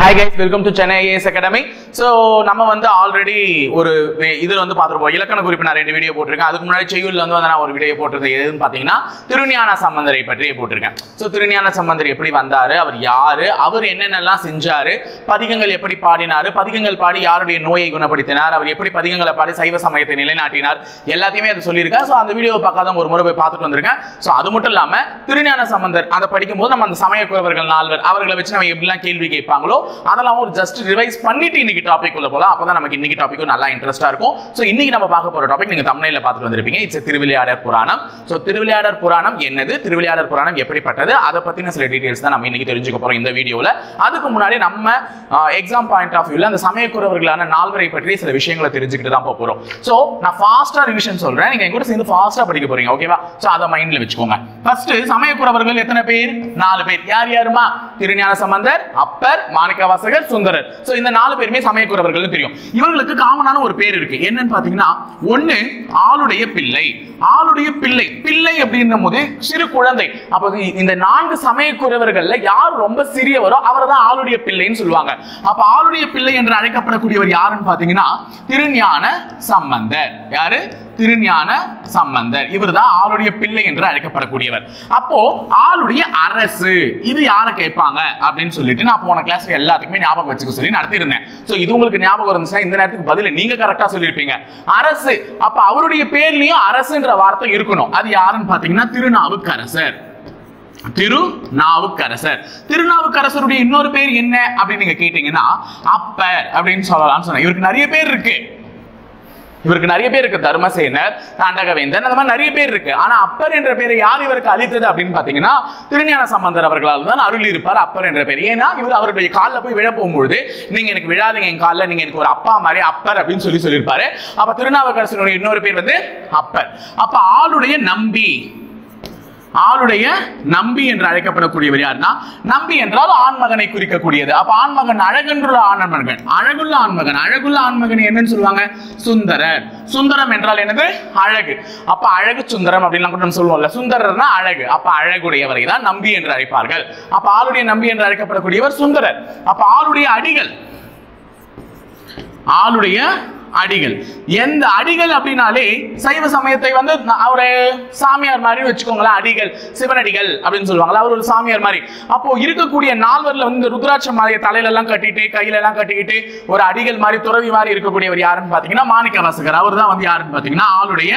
Hi guys, welcome to Chennai IAS Academy. So நம்ம வந்து already ஒரு இதுல வந்து பாத்துறோம். இலக்கண குறிப்பு நான் 2 வீடியோ போட்டுருக்கேன். அதுக்கு முன்னாடி செய்யுள்ல வந்து நான் ஒரு வீடியோ போட்டுருந்தேன். எதுன்னு பாத்தீங்கன்னா திருஞான சம்பந்தரை பற்றி போட்டுருக்கேன். சோ திருஞான சம்பந்தர் எப்படி வந்தாரு, அவர் யாரு, அவர் என்னென்னலாம் செஞ்சாரு, பதிகங்கள் எப்படி பாடினாரு, பதிகங்கள் பாடி யாருடைய நோயை குணப்படுத்தினார், அவர் எப்படி பதிகங்களை பாடி சைவ சமயத்தை நிலைநாட்டினார், எல்லாத்தையுமே அது சொல்லியிருக்கேன். சோ அந்த வீடியோவை பார்க்காதவங்க ஒரு முறை போய் பார்த்துட்டு வந்திருக்கேன். சோ அது மட்டும் இல்லாம திருஞான சம்பந்தர் அதை படிக்கும்போது நம்ம அந்த சமயக்குறவர்கள் 4 பேர் அவர்களை வச்சு நம்ம எப்படிலாம் கேள்வி கேட்பாங்களோ அதெல்லாம் ஒரு ஜஸ்ட் ரிவைஸ் பண்ணிட்டு இன்னைக்கு டாபிக் உள்ள போலாம். அப்பதான் நமக்கு இன்னைக்கு டாபிக் நல்லா இன்ட்ரெஸ்டா இருக்கும். சோ இன்னைக்கு நம்ம பார்க்க போற டாபிக் நீங்க தம்ப்நெயில்ல பார்த்துட்டு வந்திருப்பீங்க. It's Thiruvilaiyadal Puranam. சோ திருவிளையாடற் புராணம் என்னது, திருவிளையாடற் புராணம் எப்படிப்பட்டது, அதை பத்தின சில டீடைல்ஸ் தான் நம்ம இன்னைக்கு தெரிஞ்சுக்க போறோம் இந்த வீடியோல. அதுக்கு முன்னாடி நம்ம எக்ஸாம் பாயிண்ட் ஆஃப் வியூல அந்த சமயக்குறவர்களான 4 பேரை பற்றி சில விஷயங்களை தெரிஞ்சுக்கிட்டு தான் போறோம். சோ நான் ஃபாஸ்டா ரிவிஷன் சொல்றேன், நீங்க என் கூட சேர்ந்து ஃபாஸ்டா படிக்க போறீங்க. ஓகேவா? சோ அதை மைண்ட்ல வச்சுக்கோங்க. ஃபர்ஸ்ட் சமயக்குறவர்கள் எத்தனை பேர்? 4 பேர். யார் யாருமா? திருஞான சம்பந்தர், அப்பர், மாணிக்கவாசகர், சுந்தரர். சோ இந்த 4 பேருமே சமயக்குறவர்கள் தெரியும். இவங்களுக்கு காமனான ஒரு பேர் இருக்கு. என்னன்னு பாத்தீங்கன்னா, ஒன்னு ஆளுடைய பிள்ளை. ஆளுடைய பிள்ளை, பிள்ளை அப்படின்ற போது சிறு குழந்தை. அப்ப இந்த 4 சமயக்குறவர்கள்ல யார் ரொம்ப சிறியவரோ அவர் தான் ஆளுடைய பிள்ளைன்னு சொல்லுவாங்க. அப்ப ஆளுடைய பிள்ளை என்று அழைக்கப்படக்கூடியவர் யாருன்னு பாத்தீங்கன்னா திருஞான சம்பந்தர். யாரு? திருஞான சம்பந்தர். இவர் தான் ஆளுடைய பிள்ளை என்று அழைக்கப்படக்கூடியவர். அப்போ ஆளுடைய அரசு, இது யாரை கேட்பாங்க அப்படின்னு சொல்லிட்டு நான் போன கிளாஸ்ல எல்லாத்துக்குமே ஞாபகம் வச்சுக்க சொல்லி நடத்திருந்தேன். சோ இது உங்களுக்கு ஞாபகம் இருந்துச்சுன்னா இந்த நேரத்துக்கு பதில நீங்க கரெக்டா சொல்லிருப்பீங்க. அரசு. அப்ப அவருடைய பேர்லயும் அரசுன்ற வார்த்தை இருக்கணும். அது யாருன்னு பாத்தீங்கன்னா திருநாவுக்கரசர். திருநாவுக்கரசர். திருநாவுக்கரசருடைய இன்னொரு பேர் என்ன அப்படின்னு நீங்க கேட்டீங்கன்னா அப்பர் அப்படின்னு சொல்லலாம்னு சொன்னேன். இவருக்கு நிறைய பேர் இருக்கு. தர்மசேனர், தாண்டகவேந்தன், அந்த மாதிரி நிறைய பேர் இருக்கு. ஆனா அப்பர் என்ற பேரை யார் இவருக்கு அளித்தது அப்படின்னு பாத்தீங்கன்னா திருஞான சம்பந்தர் அவர்களால் தான் அருள் இருப்பார் அப்பர் என்ற பேர். ஏன்னா இவர் அவருடைய காலில் போய் விழ போகும்போது நீங்க எனக்கு விழாதீங்க என் காலில், நீங்க எனக்கு ஒரு அப்பா மாதிரி அப்பர் அப்படின்னு சொல்லியிருப்பாரு. அப்ப திருநாவுக்கரசருடைய இன்னொரு பேர் வந்து அப்பர். அப்ப ஆளுடைய நம்பி, ஆளுடைய நம்பி என்று அழைக்கப்படக்கூடியவர் யாருன்னா, நம்பி என்றால் ஆண்மகனை குறிக்கக்கூடியது. அப்ப ஆண்மகன் அழகென்றுள்ள ஆண்மகன், அழகுள்ள ஆண்மகன். அழகுள்ள ஆண்மகன் என்னன்னு சொல்லுவாங்க? சுந்தரர். சுந்தரம் என்றால் என்னது? அழகு. அப்ப அழகு சுந்தரம் அப்படின்னு கூட நம்ம சொல்லுவோம்ல. சுந்தரர்னா அழகு. அப்ப அழகுடையவரை தான் நம்பி என்று அழைப்பார்கள். அப்ப ஆளுடைய நம்பி என்று அழைக்கப்படக்கூடியவர் சுந்தரர். அப்ப ஆளுடைய அடிகள், ஆளுடைய அடிகள். எந்த அடிகள் அப்படின்னாலே சைவ சமயத்தை வந்து ஒரு சாமியார் மாதிரி வச்சுக்கோங்களேன். அடிகள், சிவனடிகள் அப்படின்னு சொல்லுவாங்களா, அவர் ஒரு சாமியார் மாதிரி. அப்போ இருக்கக்கூடிய 4 வந்து ருத்ராட்ச மாதிரி தலையில எல்லாம் கட்டிட்டு கையில எல்லாம் கட்டிக்கிட்டு ஒரு அடிகள் மாதிரி துறவி மாதிரி இருக்கக்கூடியவர் யாருன்னு பாத்தீங்கன்னா மாணிக்கவாசகர். அவர் தான் வந்து யாருன்னு பாத்தீங்கன்னா ஆளுடைய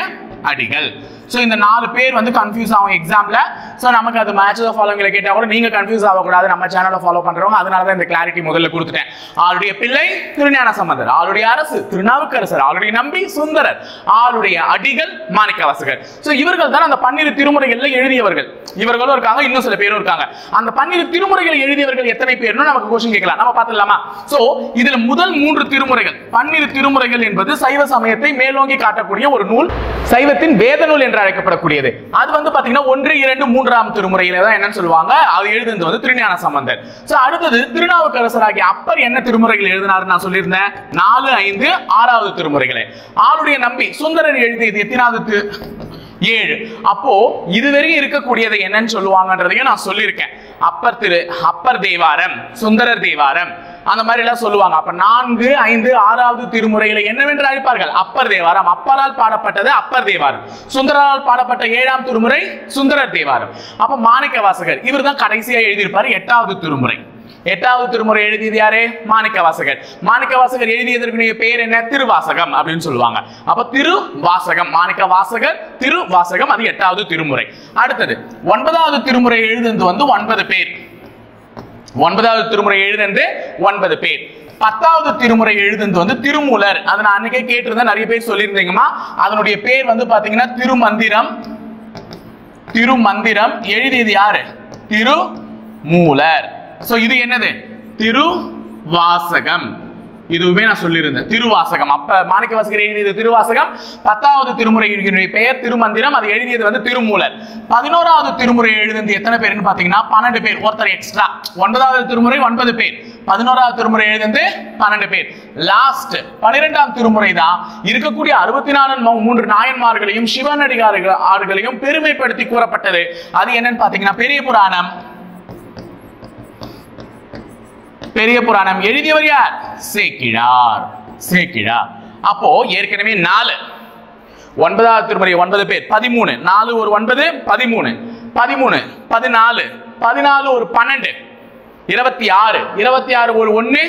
அடிகள். சோ இந்த 4 பேர் வந்து கன்ஃபியூஸ் ஆகும் எக்ஸாம்ல. சோ நமக்கு அது மேட்ச் ஆஃப் ஃபாலோவிங்ல கேட்டா கூட நீங்க கன்ஃபியூஸ் ஆகக்கூடாது, நம்ம சேனலை ஃபாலோ பண்றவங்க. அதனால தான் இந்த கிளாரிட்டி முதல்ல கொடுத்துட்டேன். ஆளுடைய பிள்ளை திருஞான சம்பந்தர், ஆளுடைய அரசு திருநாவுக்கரசர், ஆளுடைய நம்பி சுந்தரர், ஆளுடைய அடிகள் மாணிக்கவாசகர். சோ இவர்கள் தான் அந்த 12 திருமுறைகள்ல எழுதியவர்கள். இவர்களும் இருக்காங்க, இன்னும் சில பேரும் இருக்காங்க. அந்த 12 திருமுறைகள் எழுதியவர்கள் எத்தனை பேர்னு நமக்கு क्वेश्चन கேட்கலாம். நம்ம பார்த்துடலாமா? சோ இதுல முதல் 3 திருமுறைகள், 12 திருமுறைகள் என்பது சைவ சமயத்தை மேலோங்கி காட்டக்கூடிய ஒரு நூல், சைவத்தின் வேத நூல் என்று அழைக்கப்படக்கூடியது. அது வந்து பாத்தீங்கன்னா 1, 2, 3ஆம் திருமுறையில தான் என்னன்னு சொல்லுவாங்க, அது எழுதுனது வந்து திருஞான சம்பந்தர். சோ அடுத்தது திருநாவுக்கரசராகிய அப்பர் என்ன திருமுறைகள் எழுதினார் நான் சொல்லியிருந்தேன், 4, 5, 6வது திருமுறைகளே. ஆளுடைய நம்பி சுந்தரர் எழுதியது எத்தனாவது? 7. அப்போ இதுவரையும் இருக்கக்கூடியது என்னன்னு சொல்லுவாங்கன்றதையும் நான் சொல்லியிருக்கேன். அப்பர் தேவாரம், சுந்தரர் தேவாரம், அந்த மாதிரி எல்லாம் சொல்லுவாங்க. அப்ப 4, 5, 6வது திருமுறைகளை என்னவென்று அழைப்பார்கள்? அப்பர் தேவாரம். அப்பரால் பாடப்பட்டது அப்பர் தேவாரம். சுந்தரால் பாடப்பட்ட 7ஆம் திருமுறை சுந்தரர் தேவாரம். அப்ப மாணிக்கவாசகர் இவர் தான் கடைசியா எழுதியிருப்பாரு 8வது திருமுறை. 8வது திருமுறை எழுதியது யாரு? மாணிக்கவாசகர். மாணிக்கவாசகர் எழுதியதற்கு பேர் என்ன? திருவாசகம் அப்படின்னு சொல்லுவாங்க. அப்ப திருவாசகம், மாணிக்கவாசகர் திருவாசகம், அது 8வது திருமுறை. அடுத்தது 9வது திருமுறை எழுதுனது வந்து 9 பேர். 9வது திருமுறை எழுதுனது 9 பேர். 10வது திருமுறை எழுதுனது வந்து திருமூலர். அதை நான் அன்னைக்கே கேட்டிருந்தேன், நிறைய பேர் சொல்லியிருந்தீங்கம்மா. அதனுடைய பேர் வந்து பாத்தீங்கன்னா திருமந்திரம். திருமந்திரம் எழுதியது யாரு? திருமூலர். சோ இது என்னது? திருவாசகம். இதுவுமே நான் சொல்லியிருந்தேன், திருவாசகம். அப்ப மாணிக்கவாசகர் எழுதியது திருவாசகம். 10வது திருமுறை பெயர் திருமந்திரம், அது எழுதியது வந்து திருமூலர். 11வது திருமுறை எழுதியது எத்தனை பேர்னு பாத்தீங்கன்னா 12 பேர், ஒருத்தர் எக்ஸ்ட்ரா. 9வது திருமுறை 9 பேர், 11வது திருமுறை எழுதியது 12 பேர். லாஸ்ட் 12ஆம் திருமுறை தான் இருக்கக்கூடிய 64 நாயன்மார்களையும் சிவனடிகார்களையும் பெருமைப்படுத்தி கூறப்பட்டது. அது என்னன்னு பாத்தீங்கன்னா பெரிய புராணம். பெரிய புராணம் எழுதியவர் யார்? சேக்கிழார். சேக்கிழார். அப்போ ஏற்கனவே 4 9வது திருமுறை 9 பேர் 13 4 ஒரு 9 13 13 14 14 ஒரு 12 26 26 ஒரு 1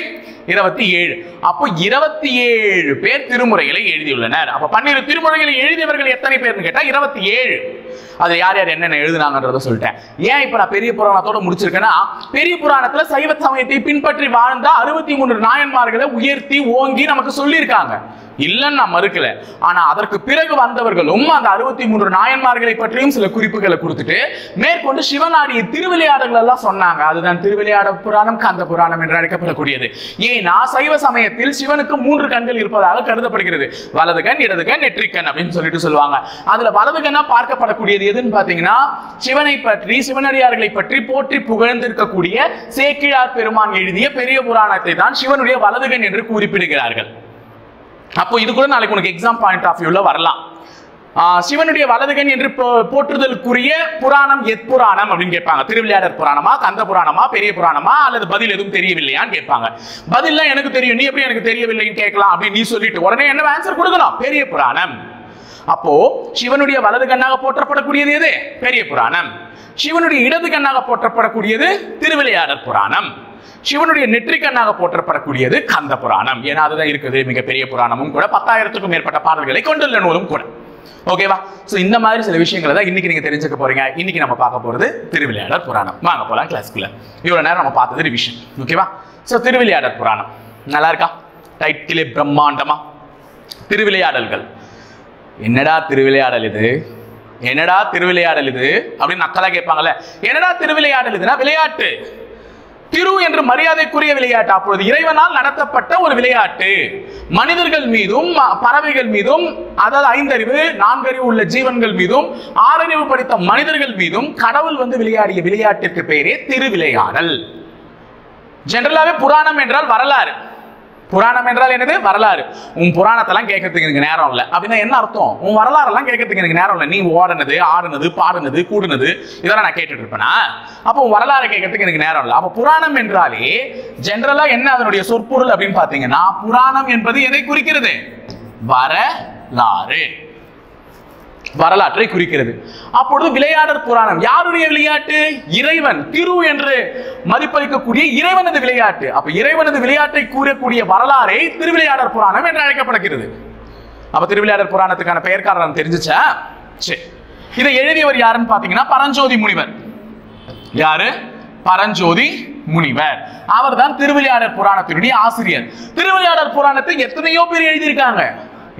27. அப்போ 27 பேர் திருமுறைகளை எழுதியுள்ளனர். அப்ப 12 திருமுறைகளை எழுதியவர்கள் எத்தனை பேர்னு கேட்டா 27. அது யார் யார் என்னென்ன எழுதுனாங்கன்றத சொல்லிட்டேன். ஏன் இப்ப நான் பெரிய புராணத்தோட முடிச்சிருக்கேன்னா, பெரிய புராணத்துல சைவ சமயத்தை பின்பற்றி வாழ்ந்த 63 நாயன்மார்களை உயர்த்தி ஓங்கி நமக்கு சொல்லியிருக்காங்க. இல்லன்னு நான் மறுக்கல. ஆனா அதற்கு பிறகு வந்தவர்களும் அந்த 63 நாயன்மார்களை பற்றியும் சில குறிப்புகளை கொடுத்துட்டு மேற்கொண்டு சிவனாடிய திருவிளையாடல்கள் எல்லாம் சொன்னாங்க. அதுதான் திருவிளையாட புராணம், கந்த புராணம் என்று அழைக்கப்படக்கூடியது. ஏன்னா சைவ சமயத்தில் சிவனுக்கு 3 கண்கள் இருப்பதாக கருதப்படுகிறது. வலது கண், இடது கண், நெற்றிக்கண் அப்படின்னு சொல்லிட்டு சொல்லுவாங்க. அதுல வலது கண்ணா பார்க்கப்படக்கூடியது எதுன்னு பாத்தீங்கன்னா, சிவனை பற்றி சிவனடியார்களை பற்றி போற்றி புகழ்ந்திருக்கக்கூடிய சேக்கிழார் பெருமான் எழுதிய பெரிய புராணத்தை தான் சிவனுடைய வலது கண் என்று குறிப்பிடுகிறார்கள். அப்போ இது கூட நாளைக்கு உனக்கு எக்ஸாம் பாயிண்ட் ஆஃப் வியூல வரலாம். சிவனுடைய வலதுகன் என்று போற்றுதலுக்குரிய புராணம் எத்புராணம் அப்படின்னு கேட்பாங்க. திருவிளையாடற் புராணமா, கந்த புராணமா, பெரிய புராணமா, அல்லது பதில் எதுவும் தெரியவில்லையான்னு கேட்பாங்க. பதில்லாம் எனக்கு தெரியும், நீ எப்படி எனக்கு தெரியவில்லைன்னு கேட்கலாம் அப்படின்னு நீ சொல்லிட்டு உடனே என்ன ஆன்சர் கொடுக்கணும்? பெரிய புராணம். அப்போ சிவனுடைய வலது கண்ணாக போற்றப்படக்கூடியது எது? பெரிய புராணம். சிவனுடைய இடது கண்ணாக போற்றப்படக்கூடியது திருவிளையாடற் புராணம். சிவனுடைய நெற்றிக்கண்ணாக போற்றப்படக்கூடியது கந்த புராணம். ஏன்னா அதுதான் இருக்குது மிகப்பெரிய புராணமும் கூட, 10,000க்கும் மேற்பட்ட பாடல்களை கொண்டுள்ள நூலும் கூட. ஓகேவா? சோ இந்த மாதிரி சில விஷயங்களை தான் இன்னைக்கு நீங்க தெரிஞ்சுக்க போறீங்க. இன்னைக்கு நம்ம பார்க்க போறது திருவிளையாடற் புராணம். வாங்க போலாம் கிளாஸ்க்குள்ள. இவ்வளவு நேரம் நம்ம பார்த்தது ரிவிஷன். ஓகேவா? சோ திருவிளையாடற் புராணம் நல்லா இருக்கா? டைட்டிலே பிரம்மாண்டமா. திருவிளையாடல்கள். என்னடா திருவிளையாடல் இது, என்னடா திருவிளையாடல் இது அப்படின்னு நக்கலா கேட்பாங்கல்ல. என்னடா திருவிளையாடல் இதுனா விளையாட்டு. திரு என்று மரியாதைக்குரிய விளையாட்டு. அப்பொழுது இறைவனால் நடத்தப்பட்ட ஒரு விளையாட்டு. மனிதர்கள் மீதும் பறவைகள் மீதும், அதாவது 5 அறிவு 4 அறிவு உள்ள ஜீவன்கள் மீதும் 6 அறிவு படித்த மனிதர்கள் மீதும் கடவுள் விளையாடிய விளையாட்டிற்கு பெயரே திருவிளையாடல். ஜெனரலாவே புராணம் என்றால் வரலாறு. புராணம் என்றால் என்னது? வரலாறு. உன் புராணத்தெல்லாம் கேட்கறதுக்கு எனக்கு நேரம் இல்லை அப்படின்னா என்ன அர்த்தம்? உன் வரலாறு எல்லாம் கேட்கறதுக்கு எனக்கு நேரம் இல்லை. நீ ஓடுனது, ஆடுனது, பாடுனது, கூடுனது இதெல்லாம் நான் கேட்டுட்டு இருப்பேனா? அப்போ உன் வரலாறு கேட்கறதுக்கு எனக்கு நேரம் இல்லை. அப்போ புராணம் என்றாலே ஜெனரலா என்ன அதனுடைய சொற்பொருள் அப்படின்னு பாத்தீங்கன்னா, புராணம் என்பது எதை குறிக்கிறது? வரலாறு. வரலாற்றை குறிக்கிறது. அப்பொழுது விளையாடற் புராணம் யாருடைய விளையாட்டு? இறைவன். திரு என்று மதிப்பளிக்கக்கூடிய இறைவனது விளையாட்டு. அப்ப இறைவனது விளையாட்டை கூறக்கூடிய வரலாறை திருவிளையாடற் புராணம் என்று அழைக்கப்படுகிறது. அப்ப திருவிளையாடற் புராணத்துக்கான பெயர் காரணம் தெரிஞ்சுச்சா? சரி, இதை எழுதியவர் யாருன்னு பாத்தீங்கன்னா பரஞ்சோதி முனிவர். யாரு? பரஞ்சோதி முனிவர். அவர் தான் திருவிளையாடற் புராணத்தினுடைய ஆசிரியர். திருவிளையாடற் புராணத்தை எத்தனையோ பேர் எழுதியிருக்காங்க.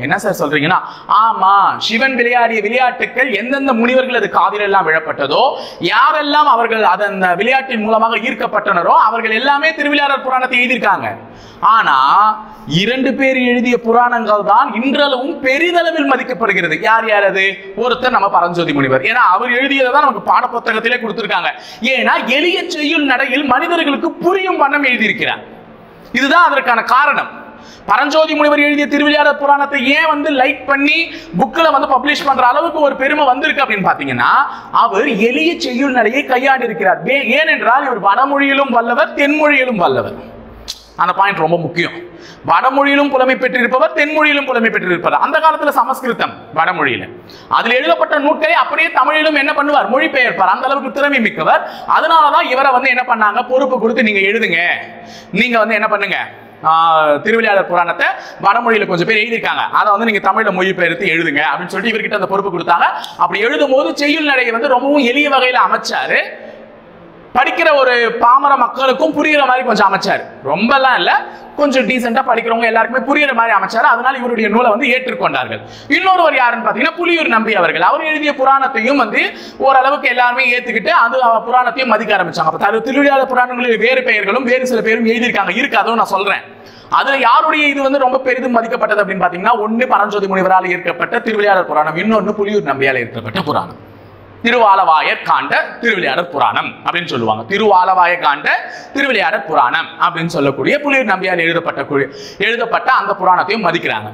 என்ன சார் சொல்றீங்கன்னா, ஆமா, சிவன் விளையாடிய விளையாட்டுகள் எந்தெந்த முனிவர்கள் அது காதில் எல்லாம் விழப்பட்டதோ, யாரெல்லாம் அவர்கள் அந்த விளையாட்டின் மூலமாக ஈர்க்கப்பட்டனரோ அவர்கள் எல்லாமே திருவிளையாடற் புராணத்தை எழுதியிருக்காங்க. ஆனா 2 பேர் எழுதிய புராணங்கள் தான் இன்றளவும் பெரிதளவில் மதிக்கப்படுகிறது. யார் யார் அது? ஒருத்தர் நம்ம பரஞ்சோதி முனிவர். ஏன்னா அவர் எழுதியதை தான் நமக்கு பாட புத்தகத்திலே கொடுத்திருக்காங்க. ஏன்னா எளிய செய்யுள் நடையில் மனிதர்களுக்கு புரியும் வண்ணம் எழுதியிருக்கிறார். இதுதான் அதற்கான காரணம். பரஞ்சோதி முனிவர் எழுதிய திருவிளையாடற் புராணத்தை ஏன் லைக் பண்ணி புக்ல பப்ளிஷ் பண்ற அளவுக்கு ஒரு பெருமை வந்திருக்கு அப்படின்னு பாத்தீங்கன்னா, அவர் எளிய செய்யுள் நடையை கையாண்டு இருக்கிறார். ஏனென்றால் இவர் வடமொழியிலும் வல்லவர், தென்மொழியிலும் வல்லவர். அந்த பாயிண்ட் ரொம்ப முக்கியம். வடமொழியிலும் புலமை பெற்றிருப்பவர், தென்மொழியிலும் புலமை பெற்றிருப்பவர். அந்த காலத்துல சமஸ்கிருதம் வடமொழியில, அதில் எழுதப்பட்ட நூட்களை அப்படியே தமிழிலும் என்ன பண்ணுவார்? மொழிபெயர்ப்பார். அந்த அளவுக்கு திறமை மிக்கவர். அதனாலதான் இவரை என்ன பண்ணாங்க? பொறுப்பு கொடுத்து நீங்க எழுதுங்க, நீங்க என்ன பண்ணுங்க, திருவிளையாடற் புராணத்தை வடமொழியில கொஞ்சம் பேர் எழுதியிருக்காங்க, அதை நீங்க தமிழ்ல மொழிபெயர்த்து எழுதுங்க அப்படின்னு சொல்லிட்டு இவர்கிட்ட அந்த பொறுப்பு கொடுத்தாங்க. அப்படி எழுதும் போது செய்யுள் நடையை ரொம்பவும் எளிய வகையில அமைச்சாரு. படிக்கிற ஒரு பாமர மக்களுக்கும் புரியுற மாதிரி கொஞ்சம் அமைச்சாரு. ரொம்ப எல்லாம் இல்ல, கொஞ்சம் டீசென்ட்டா படிக்கிறவங்க எல்லாருக்குமே புரியுற மாதிரி அமைச்சாரு. அதனால இவருடைய நூலை ஏற்றுக்கொண்டார்கள். இன்னொருவர் யாருன்னு பாத்தீங்கன்னா புலியூர் நம்பி அவர்கள். அவர் எழுதிய புராணத்தையும் ஓரளவுக்கு எல்லாருமே ஏத்துக்கிட்டு அது புராணத்தையும் மதிக்க ஆரம்பிச்சாங்க. திருவிளையாடற் புராணங்களில் வேறு பெயர்களும் வேறு சில பேரும் எழுதியிருக்காங்க. இருக்கு, அதுவும் நான் சொல்றேன். அதுல யாருடைய இது ரொம்ப பெரிதும் மதிக்கப்பட்டது அப்படின்னு பாத்தீங்கன்னா, ஒன்னு பரஞ்சோதி முனிவரால் ஏற்கப்பட்ட திருவிளையாடற் புராணம், இன்னொன்னு புலியூர் நம்பியால் ஏற்கப்பட்ட புராணம். திருவாலவாயர் காண்ட திருவிளையாடற் புராணம் அப்படின்னு சொல்லுவாங்க. திருவாலவாயர் காண்ட திருவிளையாடற் புராணம் அப்படின்னு சொல்லக்கூடிய புலியூர் நம்பியால் எழுதப்பட்ட அந்த புராணத்தையும் மதிக்கிறாங்க.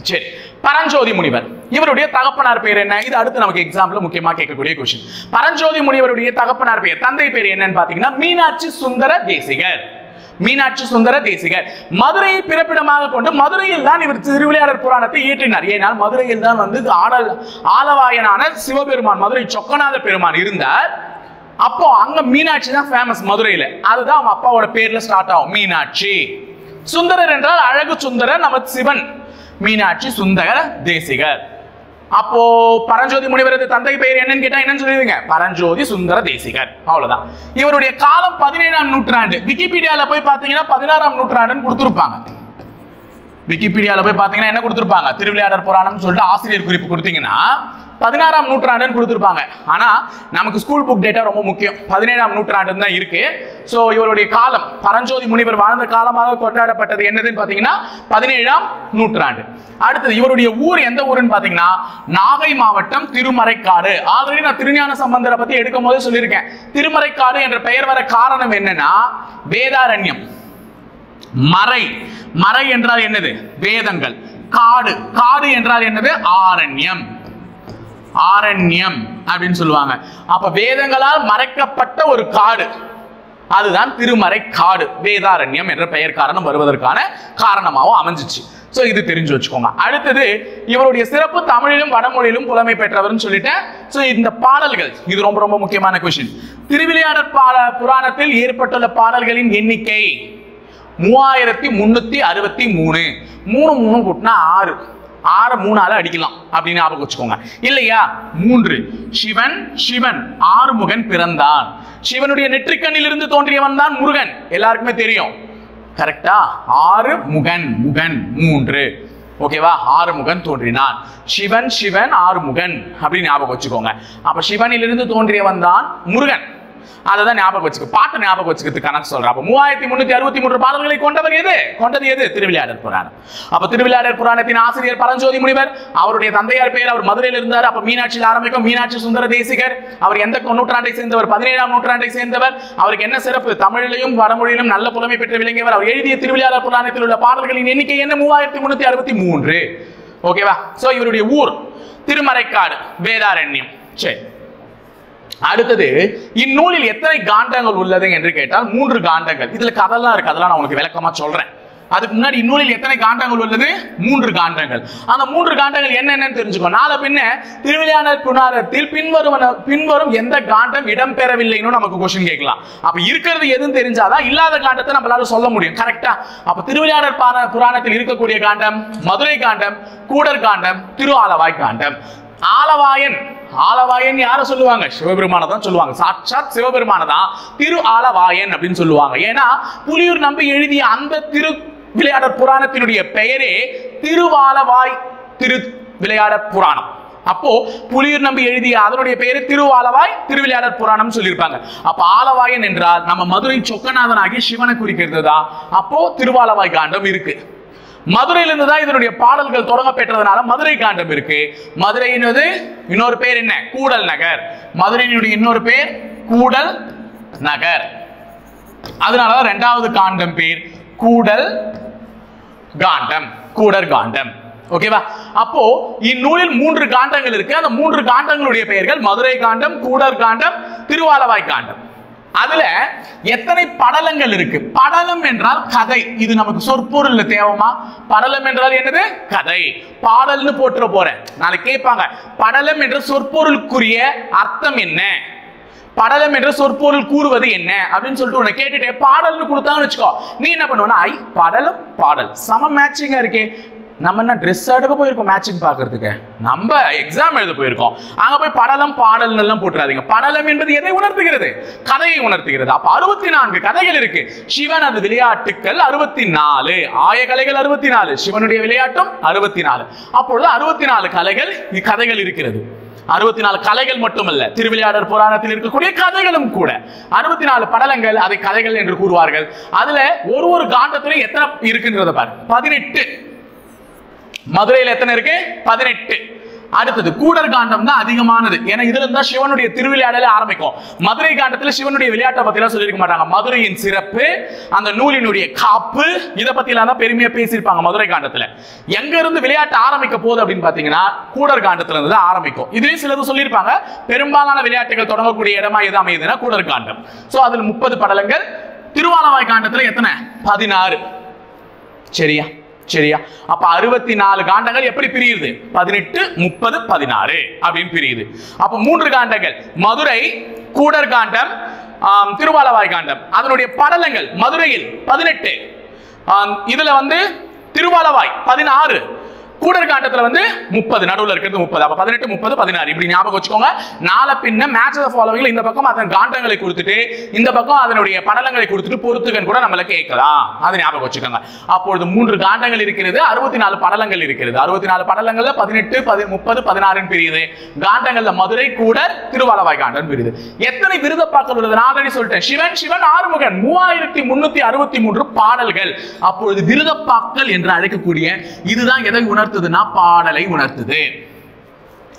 சரி, பரஞ்சோதி முனிவர் இவருடைய தகப்பனார் பேர் என்ன? இது அடுத்து நமக்கு எக்ஸாம்பிள் முக்கியமா கேட்கக்கூடிய கொஸ்டின். பரஞ்சோதி முனிவருடைய தகப்பனார் பேர், தந்தை பேர் என்னன்னு பாத்தீங்கன்னா மீனாட்சி சுந்தர தேசிகர். மீனாட்சி சுந்தர தேசிகர். மதுரையை பிறப்பிடமாக கொண்டு மதுரையில் தான் இவர் திருவிளையாடற் புராணத்தை இயற்றினார். ஏனால் மதுரையில் தான் வந்து ஆலவாயனான சிவபெருமான், மதுரை சொக்கநாத பெருமான் இருந்தார். அப்போ அங்க மீனாட்சி தான் ஃபேமஸ் மதுரையில. அதுதான் அவங்க அப்பாவோட பேர்ல ஸ்டார்ட் ஆகும், மீனாட்சி. சுந்தரர் என்றால் அழகு சுந்தரர், நம்ம சிவன். மீனாட்சி சுந்தர தேசிகர். அப்போ பரஞ்சோதி முனிவரது தந்தை பெயர் என்னன்னு கேட்டா என்னன்னு சொல்லிடுங்க, பரஞ்சோதி சுந்தர தேசிகர். அவ்வளவுதான். இவருடைய காலம் 17ஆம் நூற்றாண்டு. விக்கிபீடியால போய் பாத்தீங்கன்னா 16ஆம் நூற்றாண்டுன்னு கொடுத்திருப்பாங்க. விக்கிபீடியால போய் பாத்தீங்கன்னா என்ன கொடுத்திருப்பாங்க, திருவிளையாடற் புராணம் சொல்லிட்டு ஆசிரியர் குறிப்பு கொடுத்தீங்கன்னா 16ஆம் நூற்றாண்டுன்னு கொடுத்திருப்பாங்க. ஆனா நமக்கு ஸ்கூல் புக் டேட்டா ரொம்ப முக்கியம். 17ஆம் நூற்றாண்டு தான் இருக்கு. சோ இவருடைய காலம், பரஞ்சோதி முனிவர் வாழ்ந்த காலமாக கொண்டாடப்பட்டது என்னதுன்னு பாத்தீங்கன்னா 17ஆம் நூற்றாண்டு. அடுத்தது இவருடைய ஊர் எந்த ஊருன்னு பாத்தீங்கன்னா நாகை மாவட்டம் திருமறைக்காடு. ஆல்ரெடி நான் திருஞான சம்பந்தரை பத்தி எடுக்கும் போது சொல்லியிருக்கேன். திருமறைக்காடு என்ற பெயர் வர காரணம் என்னன்னா வேதாரண்யம். மறை, மறை என்றால் என்னது, வேதங்கள். காடு, காடு என்றால் என்னது, ஆரண்யம். ஆரண்யம் அப்படின்னு சொல்லுவாங்க. அப்ப வேதங்களால் மறைக்கப்பட்ட ஒரு காடு, அதுதான் திருமறை காடு. வேதாரண்யம் என்ற பெயர் காரணம் வருவதற்கான காரணமாகவும் அமைஞ்சிச்சு. சோ இது தெரிஞ்சு வச்சுக்கோங்க. அடுத்தது இவருடைய சிறப்பு தமிழிலும் வடமொழியிலும் புலமை பெற்றவர்னு சொல்லிட்டேன். சோ இந்த பாடல்கள், இது ரொம்ப ரொம்ப முக்கியமான கொஸ்டின். திருவிளையாடற் புராணத்தில் ஏற்பட்டுள்ள பாடல்களின் எண்ணிக்கை 3363. 3 3 கூட்டினா 6. 6 3ஆல அடிக்கலாம் அப்படின்னு ஞாபகம் வச்சுக்கோங்க. இல்லையா 3. சிவன், சிவன் ஆறுமுகன் பிறந்தான். சிவனுடைய நெற்றிக்கண்ணில் இருந்து தோன்றியவன் தான் முருகன், எல்லாருக்குமே தெரியும். கரெக்டா? 6 முகன், முகன் 3. ஓகேவா? 6 முகன் தோன்றினான். சிவன், சிவன் 6 முகன் அப்படின்னு ஞாபகம் வச்சுக்கோங்க. அப்ப சிவனில் இருந்து தோன்றியவன் தான் முருகன். அததான் ஞாபகம் வச்சுக்க, பாட்டு ஞாபகம் வச்சுக்கிறது கணக்கு சொல்றேன். அப்ப 3363 பாடல்களை கொண்டவர் எது? கொண்டது எது? திருவிளையாடற் புராணம். அப்ப திருவிளையாடற் புராணத்தின் ஆசிரியர் பரஞ்சோதி முனிவர். அவருடைய தந்தையார் பெயர், அவர் மதுரையில் இருந்தார். அப்ப மீனாட்சியில் ஆரம்பிக்கும், மீனாட்சி சுந்தர தேசிகர். அவர் எந்த நூற்றாண்டை சேர்ந்தவர்? 17ஆம் நூற்றாண்டை சேர்ந்தவர். அவருக்கு என்ன சிறப்பு? தமிழிலும் வடமொழியிலும் நல்ல புலமை பெற்று விளங்கியவர். அவர் எழுதிய திருவிளையாடற் புராணத்தில் உள்ள பாடல்களின் எண்ணிக்கை என்ன? 3363. ஓகேவா? சோ இவருடைய ஊர் திருமறைக்காடு, வேதாரண்யம். சரி, அடுத்தது இந்நூலில் எத்தனை காண்டங்கள் உள்ளது என்று கேட்டால் 3 காண்டங்கள். இதுல கதெல்லாம் இருக்கு, அதெல்லாம் நான் உங்களுக்கு விளக்கமா சொல்றேன். அதுக்கு முன்னாடி இந்நூலில் எத்தனை காண்டங்கள் உள்ளது? 3 காண்டங்கள். அந்த 3 காண்டங்கள் என்னென்னு தெரிஞ்சுக்கோ. நாளை பின்ன திருவிளையாடற் புராணத்தில் பின்வரும் எந்த காண்டம் இடம்பெறவில்லைன்னு நமக்கு கொஸ்டின் கேட்கலாம். அப்ப இருக்கிறது எதுன்னு தெரிஞ்சாதான் இல்லாத காண்டத்தை நம்மளால சொல்ல முடியும். கரெக்டா? அப்ப திருவிளையாடற் புராணத்தில் இருக்கக்கூடிய காண்டம் மதுரை காண்டம், கூடர் காண்டம், திரு ஆலவாய் காண்டம். ஆலவாயன், ஆலவாயன் யார சொல்லுவாங்க? சிவபெருமான தான் சொல்லுவாங்க. சாட்சாத் சிவபெருமான தான் திரு ஆலவாயன் அப்படின்னு சொல்லுவாங்க. ஏன்னா புலியூர் நம்பி எழுதிய அந்த திரு விளையாடற் புராணத்தினுடைய பெயரே திருவாலவாய் திரு விளையாடற் புராணம். அப்போ புலியூர் நம்பி எழுதிய அதனுடைய பெயரு திருவாலவாய் திருவிளையாடற் புராணம் சொல்லியிருப்பாங்க. அப்ப ஆலவாயன் என்றால் நம்ம மதுரை சொக்கநாதன் ஆகிய சிவனை குறிக்கிறது தான். அப்போ திருவாலவாய் காண்டம் இருக்கு. மதுரையிலிருந்து தான் இதனுடைய பாடல்கள் தொடங்க பெற்றதுனால மதுரை காண்டம் இருக்கு. மதுரையினது இன்னொரு பேர் என்ன? கூடல் நகர். மதுரையினுடைய இன்னொரு பேர் கூடல் நகர். அதனாலதான் 2வது காண்டம் பேர் கூடல் காண்டம், கூடர் காண்டம். ஓகேவா? அப்போ இந்நூலில் 3 காண்டங்கள் இருக்கு. அந்த 3 காண்டங்களுடைய பெயர்கள் மதுரை காண்டம், கூடர் காண்டம், திருவாலவாய் காண்டம். அதுல எத்தனை படலங்கள் இருக்கு? படலம் என்றால் கதை. இது நமக்கு சொற்பொருள்ல தேவமா? படலம் என்றால் என்னது? கதை. பாடல்னு போட்டுற போறேன். நாளைக்கு கேட்பாங்க, படலம் என்ற சொற்பொருளுக்குரிய அர்த்தம் என்ன, படலம் என்ற சொற்பொருள் கூறுவது என்ன அப்படின்னு சொல்லிட்டு உன்னை கேட்டுட்டு பாடல்னு கொடுத்தான்னு வச்சுக்கோ. நீ என்ன பண்ணுவனா, ஐ படலம் பாடல் சம மேட்சிங்கா இருக்கே, நம்ம என்ன ட்ரெஸ் எடுக்க போயிருக்கோம் மேட்சிங் பார்க்கறதுக்கு, நம்ம எக்ஸாம் எழுத போயிருக்கோம். அங்க போய் படலம் பாடல் எல்லாம் போட்டுறாதீங்க. படலம் என்பது எதை உணர்த்துகிறது? கதையை உணர்த்துகிறது. அப்ப 64 கதைகள் இருக்கு. சிவனது விளையாட்டுக்கள் 64, ஆயகலைகள் 64, சிவனுடைய விளையாட்டும் 64. அப்பொழுது 64 கதைகள் இருக்கிறது. 64 கலைகள் மட்டுமல்ல, திருவிளையாடற் புராணத்தில் இருக்கக்கூடிய கதைகளும் கூட. 64 படலங்கள், அதை கதைகள் என்று கூறுவார்கள். அதுல ஒரு காண்டத்துல எத்தனை இருக்குன்றத பாரு. 18. மதுரையில் எத்தனை இருக்கு? 18. அடுத்தது கூடர் காண்டம் தான் அதிகமானது. ஏன்னா இதுல இருந்தா சிவனுடைய திருவிளையாடலே ஆரம்பிக்கும். மதுரை காண்டத்துல சிவனுடைய விளையாட்டை பத்தி எல்லாம் சொல்லியிருக்க மாட்டாங்க. மதுரையின் சிறப்பு, அந்த நூலினுடைய காப்பு, இதை பத்தி எல்லாம் தான் பெருமையா பேசியிருப்பாங்க மதுரை காண்டத்துல. எங்க இருந்து விளையாட்டு ஆரம்பிக்க போகுது அப்படின்னு பாத்தீங்கன்னா கூடர் காண்டத்துல இருந்து தான் ஆரம்பிக்கும். இதுலயும் சிலது சொல்லியிருப்பாங்க. பெரும்பாலான விளையாட்டுகள் தொடங்கக்கூடிய இடமா எது அமையுதுன்னா கூடர் காண்டம். சோ அதுல 30 படலங்கள், திருவாலவாய் காண்டத்துல எத்தனை? 16. சரியா சரியா? அப்ப 64 காண்டங்கள் எப்படி பிரியுது? 18, 30, 16 அப்படின்னு பிரியுது. அப்ப 3 காண்டங்கள், மதுரை, கூடர் காண்டம், திருவாலவாய் காண்டம். அதனுடைய படலங்கள் மதுரையில் 18, இதுல வந்து திருவாலவாய் 16, கூடர் காண்டத்துல வந்து 30, நடுவுல இருக்கிறது 30. அப்ப 18, 30, 16 இப்படி ஞாபகம் வச்சுக்கோங்க. நாளை பின்ன மேட்ச் ஆஃப் ஃபாலோவிங்ல இந்த பக்கம் அதன் காண்டங்களை கொடுத்துட்டு இந்த பக்கம் அதனுடைய படலங்களை கொடுத்துட்டு பொறுத்துகன் கூட நம்மள கேட்கலாம். அதை ஞாபகம் வச்சுக்கோங்க. அப்பொழுது 3 காண்டங்கள் இருக்கிறது, 64 படலங்கள் இருக்கிறது. 64 படலங்கள்ல 18, 30, 16 பிரியுது. காண்டங்கள்ல மதுரை, கூடர், திருவாலவாய் காண்டம் பிரியுது. எத்தனை விருதப்பாக்கள் உள்ளது? நான் ஆல்ரெடி சொல்லிட்டேன். சிவன் ஆறுமுகன் 3363 பாடல்கள். அப்பொழுது விருதப்பாக்கள் என்று அழைக்கக்கூடிய இதுதான் எதை உணர்த்துதுன்னா பாடலை உணர்த்துது.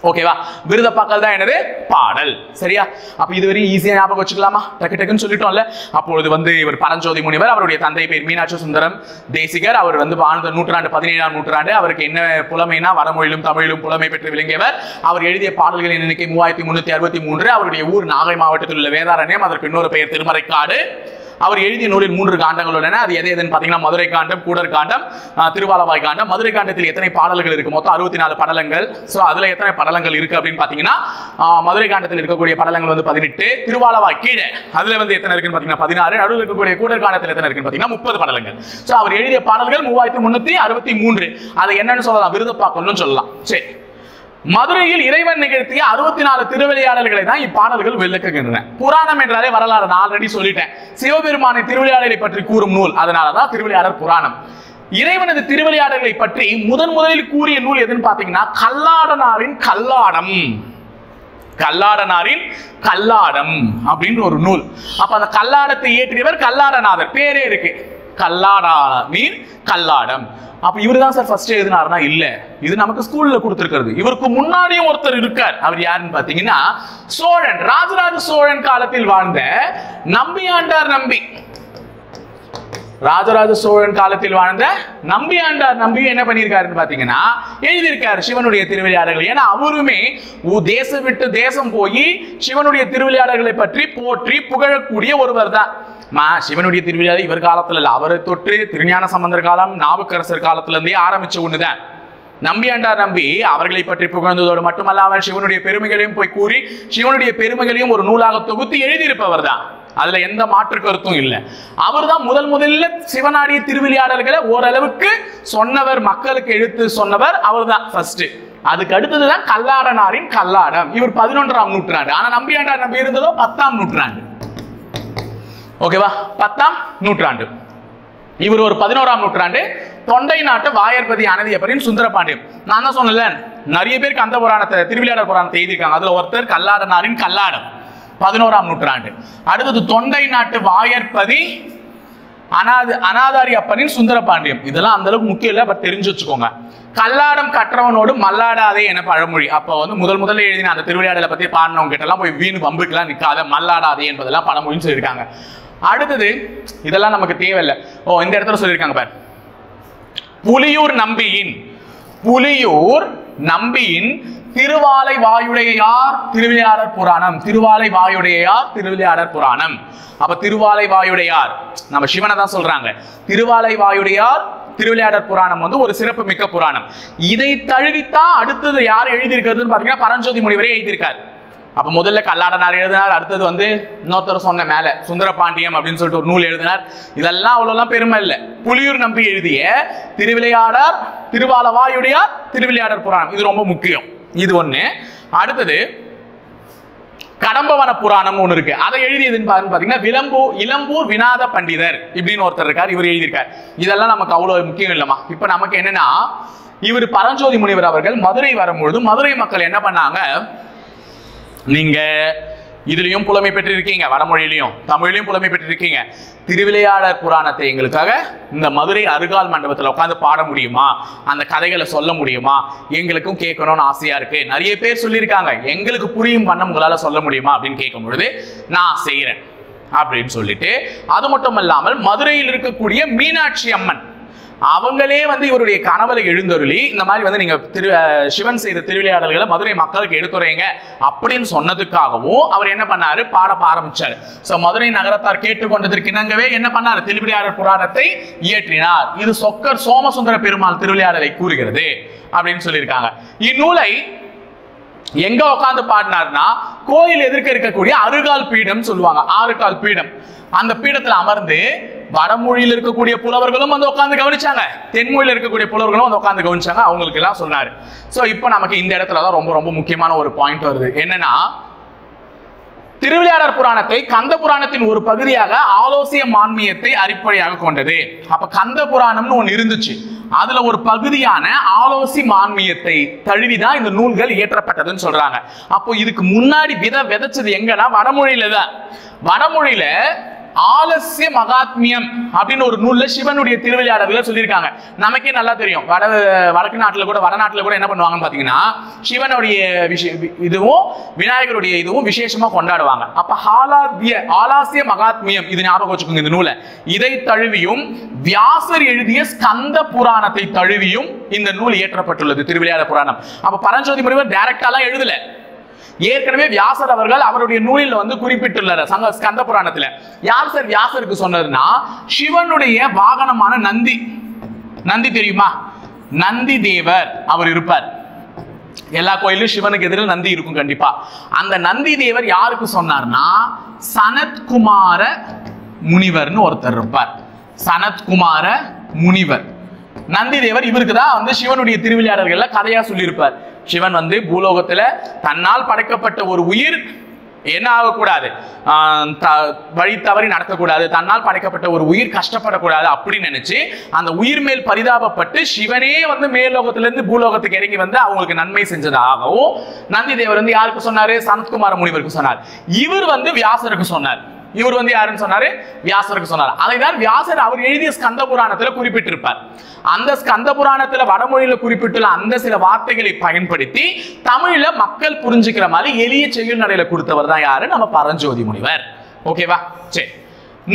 ஓகேவா? விருதப்பாக்கள் தான் என்னது? பாடல். சரியா? அப்ப இதுவரை ஈஸியா ஞாபகம் வச்சுக்கலாமா? டக்கு டக்குன்னு சொல்லிட்டோம்ல. அப்பொழுது வந்து இவர் பரஞ்சோதி முனிவர், அவருடைய தந்தை பேர் மீனாட்சி சுந்தரம் தேசிகர். அவர் வந்து வாழ்ந்த நூற்றாண்டு 17ஆம் நூற்றாண்டு. அவருக்கு என்ன புலமைனா வடமொழியிலும் தமிழிலும் புலமை பெற்று விளங்கியவர். அவர் எழுதிய பாடல்களின் எண்ணிக்கை 3363. அவருடைய ஊர் நாகை மாவட்டத்தில் உள்ள வேதாரண்யம். அதற்கு இன்னொரு பெயர் திருமறைக்காடு. அவர் எழுதிய நூலில் 3 காண்டங்கள் உள்ளன. அது எதுன்னு பாத்தீங்கன்னா மதுரை காண்டம், கூடர் காண்டம், திருவாலவாய் காண்டம். மதுரை காண்டத்தில் எத்தனை பாடல்கள் இருக்கு? மொத்தம் 64 படலங்கள். சோ அதுல எத்தனை படலங்கள் இருக்கு அப்படின்னு பாத்தீங்கன்னா மதுரை காண்டத்தில் இருக்கக்கூடிய படலங்கள் வந்து 18, திருவாலவாய் கீழே அதுல வந்து எத்தனை இருக்குன்னு பாத்தீங்கன்னா 16, நடுவில் இருக்கக்கூடிய கூடர் காண்டத்தில் எத்தனை இருக்குன்னு பாத்தீங்கன்னா 30 படலங்கள். சோ அவர் எழுதிய பாடல்கள் 3363. அதை என்னன்னு சொல்லலாம்? விருதப்பாக்கள்னு சொல்லலாம். சரி, மதுரையில் இறைவன் நிகழ்த்திய 64 திருவிளையாடல்களை தான் இப்பாடல்கள் விளக்குகின்றன. புராணம் என்றாலே வரலாறு. நான் ஆல்ரெடி சொல்லிட்டேன். சிவபெருமானை திருவிளையாடலை பற்றி கூறும் நூல், அதனாலதான் திருவிளையாடல் புராணம். இறைவனது திருவிளையாடல்களை பற்றி முதலில் கூறிய நூல் எதுன்னு பாத்தீங்கன்னா கல்லாடனாரின் கல்லாடம். கல்லாடனாரின் கல்லாடம் அப்படின்னு ஒரு நூல். அப்ப அந்த கல்லாடத்தை இயற்றியவர் கல்லாடநாதர். பேரே இருக்கு, கல்லாடனின் கல்லாடம். அப்ப இவருதான் சார் ஃபர்ஸ்ட் எழுதினார்னா இல்ல, இது நமக்கு ஸ்கூல்ல கொடுத்திருக்கிறது. இவருக்கு முன்னாடியும் ஒருத்தர் இருக்கார். அவர் யாருன்னு பாத்தீங்கன்னா சோழன், ராஜராஜ சோழன் காலத்தில் வாழ்ந்த நம்பியாண்டார் நம்பி. ராஜராஜ சோழன் காலத்தில் வாழ்ந்த நம்பியாண்டார் நம்பி என்ன பண்ணியிருக்காருன்னு பாத்தீங்கன்னா எழுதியிருக்காரு சிவனுடைய திருவிளையாடல்கள். ஏன்னா அவருமே தேசம் விட்டு தேசம் போய் சிவனுடைய திருவிளையாடல்களை பற்றி போற்றி புகழக்கூடிய ஒருவர் தான். சிவனுடைய திருவிளையாடல் இவர் காலத்துல இல்ல, அவரை தொட்டு திருஞான சம்பந்தர் காலம், நாவுக்கரசர் காலத்துல இருந்தே ஆரம்பிச்ச ஒண்ணுதான். நம்பியாண்டார் நம்பி அவர்களை பற்றி புகழ்ந்ததோடு மட்டுமல்லாமல் சிவனுடைய பெருமைகளையும் போய் கூறி சிவனுடைய பெருமைகளையும் ஒரு நூலாக தொகுத்து எழுதியிருப்பவர் தான். அதுல எந்த மாற்று கருத்தும் இல்லை. அவர் தான் முதல்ல சிவனாடிய திருவிளையாடல்களை ஓரளவுக்கு சொன்னவர், மக்களுக்கு எடுத்து சொன்னவர் அவர் தான் ஃபர்ஸ்ட். அதுக்கு அடுத்ததுதான் கல்லாடனாரின் கல்லாடம். இவர் 11ஆம் நூற்றாண்டு. ஆனா நம்பியாண்டார் நம்பி இருந்ததோ 10ஆம் நூற்றாண்டு. ஓகேவா? 10ஆம் நூற்றாண்டு. இவர் ஒரு 11ஆம் நூற்றாண்டு. தொண்டை நாட்டு வாயற்பதி அனதியப்பரின் சுந்தரபாண்டியம். நான் தான் சொன்னல, நிறைய பேருக்கு அந்த புராணத்தை திருவிளையாடல் புராணத்தை எழுதியிருக்காங்க. அதுல ஒருத்தர் கல்லாடனாரின் கல்லாடம், 11ஆம் நூற்றாண்டு. அடுத்தது தொண்டை நாட்டு வாயற்பதி அனாதாரி அப்பனின் சுந்தரபாண்டியம். இதெல்லாம் அந்த அளவுக்கு முக்கியம் இல்லை, பட் தெரிஞ்சு வச்சுக்கோங்க. கல்லாடம் கற்றவனோடு மல்லாடாதே என பழமொழி. அப்ப வந்து முதல்ல எழுதின அந்த திருவிளையாடலை பத்தி பாடினவங்க கிட்ட எல்லாம் போய் வீணு பம்புக்கெல்லாம் நிக்காத, மல்லாடாதே என்பதெல்லாம் பழமொழின்னு சொல்லியிருக்காங்க. அடுத்தது இதெல்லாம் நமக்கு தேவையில்லை. இந்த இடத்துல சொல்லியிருக்காங்க பாரு, புலியூர் நம்பியின் திருவாலை வாயுடையார் திருவிளையாடற் புராணம். திருவாலை வாயுடையார் திருவிளையாடற் புராணம். அப்ப திருவாலை வாயுடையார் நம்ம சிவனை தான் சொல்றாங்க. திருவாலை வாயுடையார் திருவிளையாடற் புராணம் வந்து ஒரு சிறப்பு மிக்க புராணம். இதை தழுவித்தான் அடுத்தது யார் எழுதியிருக்கிறதுன்னு பாத்தீங்கன்னா பரஞ்சோதி முனிவரே எழுதியிருக்காரு. அப்ப முதல்ல கல்லாடனார் எழுதினார். அடுத்தது வந்து இன்னொருத்தர் சொன்ன மேல சுந்தரபாண்டியம் அப்படின்னு சொல்லிட்டு ஒரு நூல் எழுதினார். இதெல்லாம் அவ்வளவுலாம் பெருமை இல்லை. புலியூர் நம்பி எழுதிய திருவிளையாடர் திருவாலவாயுடையார் திருவிளையாடற் புராணம், இது ரொம்ப முக்கியம். இது ஒண்ணு. அடுத்தது கடம்பவன புராணம் ஒண்ணு இருக்கு. அதை எழுதியதுன்னு பாத்தீங்கன்னா இளம்பூர் விநாத பண்டிதர் இப்படின்னு ஒருத்தர் இருக்கார். இவர் எழுதியிருக்கார். இதெல்லாம் நமக்கு அவ்வளவு முக்கியம் இல்லமா. இப்ப நமக்கு என்னன்னா, இவர் பரஞ்சோதி முனிவர் அவர்கள் மதுரை வரும்பொழுது மதுரை மக்கள் என்ன பண்ணாங்க, நீங்க இதுலயும் புலமை பெற்றிருக்கீங்க, வடமொழியிலையும் தமிழிலையும் புலமை பெற்றிருக்கீங்க, திருவிளையாடற் புராணத்தை எங்களுக்காக இந்த மதுரை அருகால் மண்டபத்தில் உட்காந்து பாட முடியுமா, அந்த கதைகளை சொல்ல முடியுமா, எங்களுக்கும் கேட்கணும்னு ஆசையா இருக்கு. நிறைய பேர் சொல்லியிருக்காங்க, எங்களுக்கு புரியும் வண்ணம் உங்களால சொல்ல முடியுமா அப்படின்னு கேட்கும் பொழுது நான் செய்யறேன் அப்படின்னு சொல்லிட்டு, அது மட்டும் இல்லாமல் மதுரையில் இருக்கக்கூடிய மீனாட்சி அம்மன், அவங்களே வந்து இவருடைய கனவுல எழுந்தருளி இந்த மாதிரி வந்து நீங்க சிவன் செய்த திருவிளையாடல்களை மதுரை மக்களுக்கு எடுத்துறீங்க அப்படின்னு சொன்னதுக்காகவும் அவர் என்ன பண்ணாரு, பாட ஆரம்பிச்சாரு. சோ மதுரை நகரத்தார் கேட்டுக்கொண்டதற்கு இணங்கவே என்ன பண்ணாரு, திருவிளையாடல் புராணத்தை இயற்றினார். இது சொக்கர் சோமசுந்தர பெருமாள் திருவிளையாடலை கூறுகிறது அப்படின்னு சொல்லியிருக்காங்க. இந்நூலை எங்க உட்கார்ந்து பாடினார்னா, கோயில் எதிர்க்க இருக்கக்கூடிய அறுகால் பீடம் சொல்லுவாங்க, 6 கால் பீடம். அந்த பீடத்துல அமர்ந்து வடமொழியில் இருக்கக்கூடிய புலவர்களும் வந்து உட்கார்ந்து கவனிச்சாங்க, தென்மொழியில் இருக்கக்கூடிய புலவர்களும் வந்து உட்கார்ந்து கவனிச்சாங்க, அவங்களுக்கு எல்லாம் சொன்னாரு. சோ இப்போ நமக்கு இந்த இடத்துலதான் ரொம்ப ரொம்ப முக்கியமான ஒரு பாயிண்ட் வருது. என்னன்னா, திருவிளையாடற் புராணத்தை கந்த புராணத்தின் ஒரு பகுதியாக ஆலோசிய மான்மியத்தை அடிப்படையாக கொண்டது. அப்ப கந்த புராணம்னு ஒண்ணு இருந்துச்சு, அதுல ஒரு பகுதியான ஆலோசி மான்மியத்தை தழுவிதான் இந்த நூல்கள் இயற்றப்பட்டதுன்னு சொல்றாங்க. அப்போ இதுக்கு முன்னாடி விதைச்சது எங்கன்னா வடமொழியில தான். வடமொழியில ஆலசிய மகாத்மியம் அப்படின்னு ஒரு நூல்ல சிவனுடைய திருவிளையாடல்களை சொல்லியிருக்காங்க. நமக்கே நல்லா தெரியும், வடக்கு நாட்டுல கூட வடநாட்டுல கூட என்ன பண்ணுவாங்கன்னு பாத்தீங்கன்னா, சிவனுடைய இதுவும் விநாயகருடைய இதுவும் விசேஷமா கொண்டாடுவாங்க. அப்ப ஆலாசிய மகாத்மியம் இது ஞாபகம் வச்சுக்கோங்க. இந்த நூலை இதை தழுவியும் வியாசர் எழுதிய ஸ்கந்த புராணத்தை தழுவியும் இந்த நூல் இயற்றப்பட்டுள்ளது, திருவிளையாடல் புராணம். அப்ப பரஞ்சோதி முனிவர் டைரக்டாலாம் எழுதல, ஏற்கனவே வியாசர் அவர்கள் அவருடைய நூலில் வந்து குறிப்பிட்டுள்ளார் ஸ்கந்த புராணத்துல. யார் சார் வியாசருக்கு சொன்னதுன்னா, சிவனுடைய வாகனமான நந்தி தெரியுமா, நந்தி தேவர் அவர் இருப்பார். எல்லா கோயிலும் சிவனுக்கு எதிரில் நந்தி இருக்கும் கண்டிப்பா. அந்த நந்தி தேவர் யாருக்கு சொன்னார்னா, சனத்குமார முனிவர்னு ஒருத்தர் இருப்பார். சனத்குமார முனிவர் நந்தி தேவர் இவருக்கு தான் வந்து சிவனுடைய திருவிளையாடல்கள்ல கதையா சொல்லியிருப்பார். சிவன் வந்து பூலோகத்துல தன்னால் படைக்கப்பட்ட ஒரு உயிர் என்ன ஆகக்கூடாது, வழி தவறி நடக்கக்கூடாது, தன்னால் படைக்கப்பட்ட ஒரு உயிர் கஷ்டப்படக்கூடாது அப்படின்னு நினைச்சு அந்த உயிர் மேல் பரிதாபப்பட்டு சிவனே வந்து மேலோகத்திலிருந்து பூலோகத்துக்கு இறங்கி வந்து அவங்களுக்கு நன்மை செஞ்சதாகவும் நந்தி தேவர் வந்து யாருக்கு சொன்னாரு, சனத்குமார முனிவருக்கு சொன்னார். இவர் வந்து வியாசருக்கு சொன்னார். இவர் வந்து யாருன்னு சொன்னாரு, வியாசருக்கு சொன்னார். அதைதான் வியாசர் அவர் எழுதிய ஸ்கந்த புராணத்துல குறிப்பிட்டிருப்பார். அந்த ஸ்கந்த புராணத்துல வடமொழியில குறிப்பிட்டுள்ள அந்த சில வார்த்தைகளை பயன்படுத்தி தமிழ்ல மக்கள் புரிஞ்சுக்கிற மாதிரி எளிய செய்யுள் நடையில கொடுத்தவர் தான் யாரு, நம்ம பரஞ்சோதி முனிவர். ஓகேவா? சரி,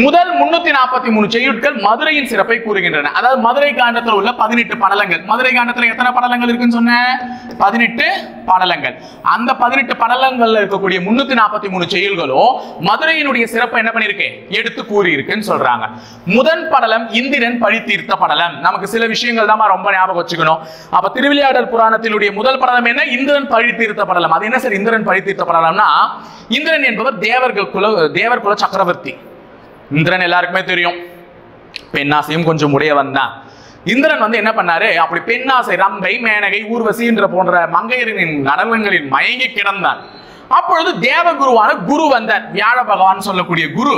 முதல் 343 செய்யுட்கள் மதுரையின் சிறப்பை கூறுகின்றன. அதாவது மதுரை காண்டத்தில் உள்ள 18 படலங்கள். மதுரை காண்டத்தில் எத்தனை படலங்கள் இருக்குன்னு சொன்ன, 18 படலங்கள். அந்த 18 படலங்கள்ல இருக்கக்கூடிய 343 செய்யுள்களும் மதுரையினுடைய சிறப்பை என்ன பண்ணிருக்கு, எடுத்து கூறி இருக்குன்னு சொல்றாங்க. முதல் படலம் இந்திரன் பழி தீர்த்த படலம். நமக்கு சில விஷயங்கள் தான் ரொம்ப ஞாபகம் வச்சுக்கணும். அப்ப திருவிளையாடல் புராணத்தினுடைய முதல் படலம் என்ன, இந்திரன் பழி தீர்த்த படலம். அது என்ன சார் இந்திரன் பழி தீர்த்த படலம்னா, இந்திரன் என்பவர் தேவர் குல சக்கரவர்த்தி. இந்திரன் எல்லாருக்குமே தெரியும், பெண்ணாசையும் கொஞ்சம் உடையவன் தான். இந்திரன் வந்து என்ன பண்ணாரு, அப்படி பெண்ணாசை ரம்பை மேனகை ஊர்வசி என்ற போன்ற மங்கையரின் நடனங்களில் மயங்கி கிடந்தான். அப்பொழுது தேவகுருவான குரு வந்தார், வியாழ பகவான் சொல்லக்கூடிய குரு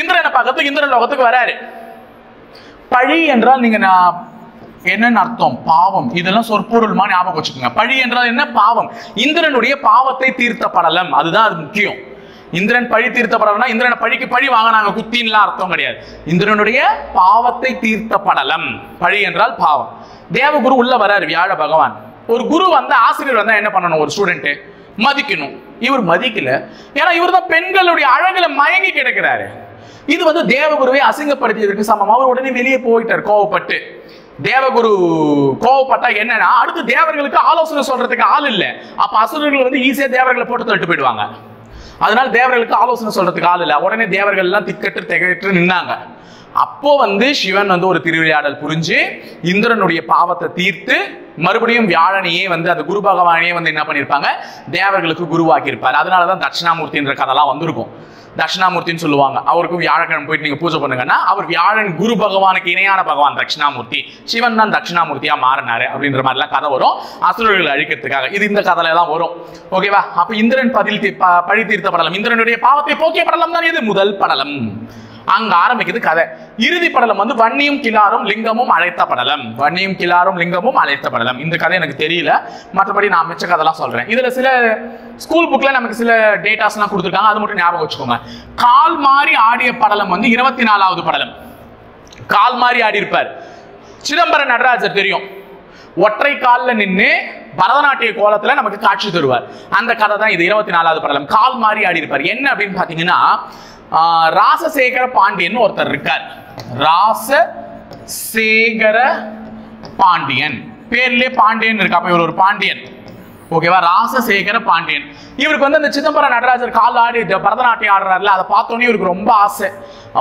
இந்திரனை பக்கத்துக்கு இந்திரன் லோகத்துக்கு வராரு. பழி என்றால் நீங்க என்னன்னு அர்த்தம், பாவம். இதெல்லாம் சொற்பொருள்மா ஞாபகம் வச்சுக்கோங்க. பழி என்றால் என்ன, பாவம். இந்திரனுடைய பாவத்தை தீர்த்த படலம், அதுதான் அது முக்கியம். இந்திரன் பழி தீர்த்த படலம்னா இந்திரனை பழிக்கு பழி வாங்கினாங்க குத்தின்லாம் அர்த்தம் கிடையாது. இந்திரனுடைய பாவத்தை தீர்த்த படலம், பழி என்றால் பாவம். தேவகுரு உள்ள வராரு, வியாழ பகவான். ஒரு குரு வந்தா, ஆசிரியர் வந்தா என்ன பண்ணணும், ஒரு ஸ்டூடெண்ட் மதிக்கணும். இவர் மதிக்கல, ஏன்னா இவர் தான் பெண்களுடைய அழகுல மயங்கி கிடக்கிறாரு. இது வந்து தேவகுருவை அசிங்கப்படுத்தியதற்கு சமம். அவர் உடனே வெளியே போயிட்டார் கோவப்பட்டு. தேவகுரு கோவப்பட்டா என்னன்னா, அடுத்து தேவர்களுக்கு ஆலோசனை சொல்றதுக்கு ஆள் இல்லை. அப்ப அசுரர்கள் வந்து ஈஸியா தேவர்களை போட்டு தள்ளிட்டு போயிடுவாங்க. அதனால தேவர்களுக்கு ஆலோசனை சொல்றதுக்கு ஆள் இல்லை. உடனே தேவர்கள் எல்லாம் திக்கட்டு நின்னாங்க. அப்போ வந்து சிவன் வந்து ஒரு திருவிளையாடல் புரிஞ்சு இந்திரனுடைய பாவத்தை தீர்த்து மறுபடியும் வியாழனையே வந்து அந்த குரு பகவானையே வந்து என்ன பண்ணிருப்பாங்க, தேவர்களுக்கு குருவாக்கி இருப்பார். அதனாலதான் தட்சிணாமூர்த்தின்ற கதெல்லாம் வந்திருக்கும். தட்சிணாமூர்த்தின்னு சொல்லுவாங்க. அவருக்கு வியாழக்கிழமை போயிட்டு நீங்க பூஜை பண்ணுங்கன்னா, அவர் வியாழன் குரு பகவானுக்கு இணையான பகவான் தட்சிணாமூர்த்தி. சிவன் தான் தட்சிணாமூர்த்தியா மாறினாரு அப்படின்ற மாதிரி எல்லாம் கதை வரும், அசுரர்களை அழிக்கிறதுக்காக. இது இந்த கதையில எல்லாம் வரும். ஓகேவா? அப்ப இந்திரன் பழி தீர்த்த படலம், இந்திரனுடைய பாவத்தை போக்கிய படலம் தான் இது முதல் படலம். அங்க ஆரம்பிக்குது கதை. இறுதி படலம் வந்து வன்னியும் கிளாரும் லிங்கமும் அழைத்த படலம். வன்னியும் கிளாரும் லிங்கமும் அழைத்த படலம். இந்த கதை எனக்கு தெரியல, மற்றபடி நான் மிச்ச கதைலாம் சொல்றேன். இதுல சில ஸ்கூல் புக்ல நமக்கு சில டேட்டாஸ் எல்லாம் கொடுத்துருக்காங்க, அது மட்டும் ஞாபகம் வச்சுக்கோங்க. கால் மாறி ஆடிய படலம் வந்து 24வது படலம். கால் மாறி ஆடி இருப்பார் சிதம்பரம் நடராஜர், தெரியும். ஒற்றை காலில் நின்று பரதநாட்டிய கோலத்துல நமக்கு காட்சி தருவார். அந்த கதை தான் இது 24வது படலம். கால் மாறி ஆடி இருப்பார். என்ன அப்படின்னு பாத்தீங்கன்னா, ராசசேகர பாண்டியன் ஒருத்தர் இருக்கார். சேகர பாண்டியன். பேர்லயே பாண்டியன் இருக்கு, அப்ப இவர் ஒரு பாண்டியன். ஓகேவா? ராசசேகர பாண்டியன். இவருக்கு வந்து அந்த சிதம்பரம் நடராஜர் கால் ஆடி பரதநாட்டியம் ஆடுறாருல, அதை பார்த்தோன்னே இவருக்கு ரொம்ப ஆசை.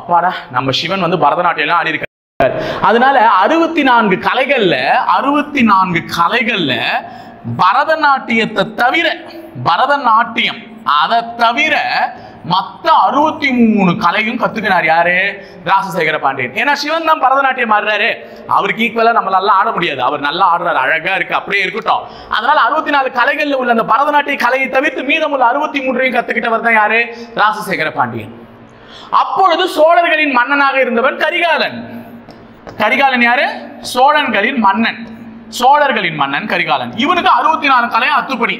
அப்பாடா, நம்ம சிவன் வந்து பரதநாட்டியம் எல்லாம் ஆடி இருக்காரு. அதனால 64 கலைகள்ல பரதநாட்டியத்தை தவிர, பரதநாட்டியம் அதை தவிர மத்த 63 கலையும் கத்துக்கினார். யாரு? ராசசேகர பாண்டியன். ஏன்னா சிவன் தான் பரதநாட்டியம் ஆடுறாரு, அவருக்கு ஈக்குவலா நம்மளால ஆட முடியாது. அவர் நல்லா ஆடுறாரு, அழகா இருக்கு, அப்படியே இருக்கட்டும். அதனால 64 கலைகள்ல உள்ள அந்த பரதநாட்டிய கலையை தவிர்த்து மீதமுள்ள 63 கத்துக்கிட்டவர் தான் யாரு? ராசசேகர பாண்டியன். அப்பொழுது சோழர்களின் மன்னனாக இருந்தவன் கரிகாலன். கரிகாலன் யாரு? சோழர்களின் மன்னன், சோழர்களின் மன்னன் கரிகாலன். இவனுக்கு 64 கலையும் அத்துப்படி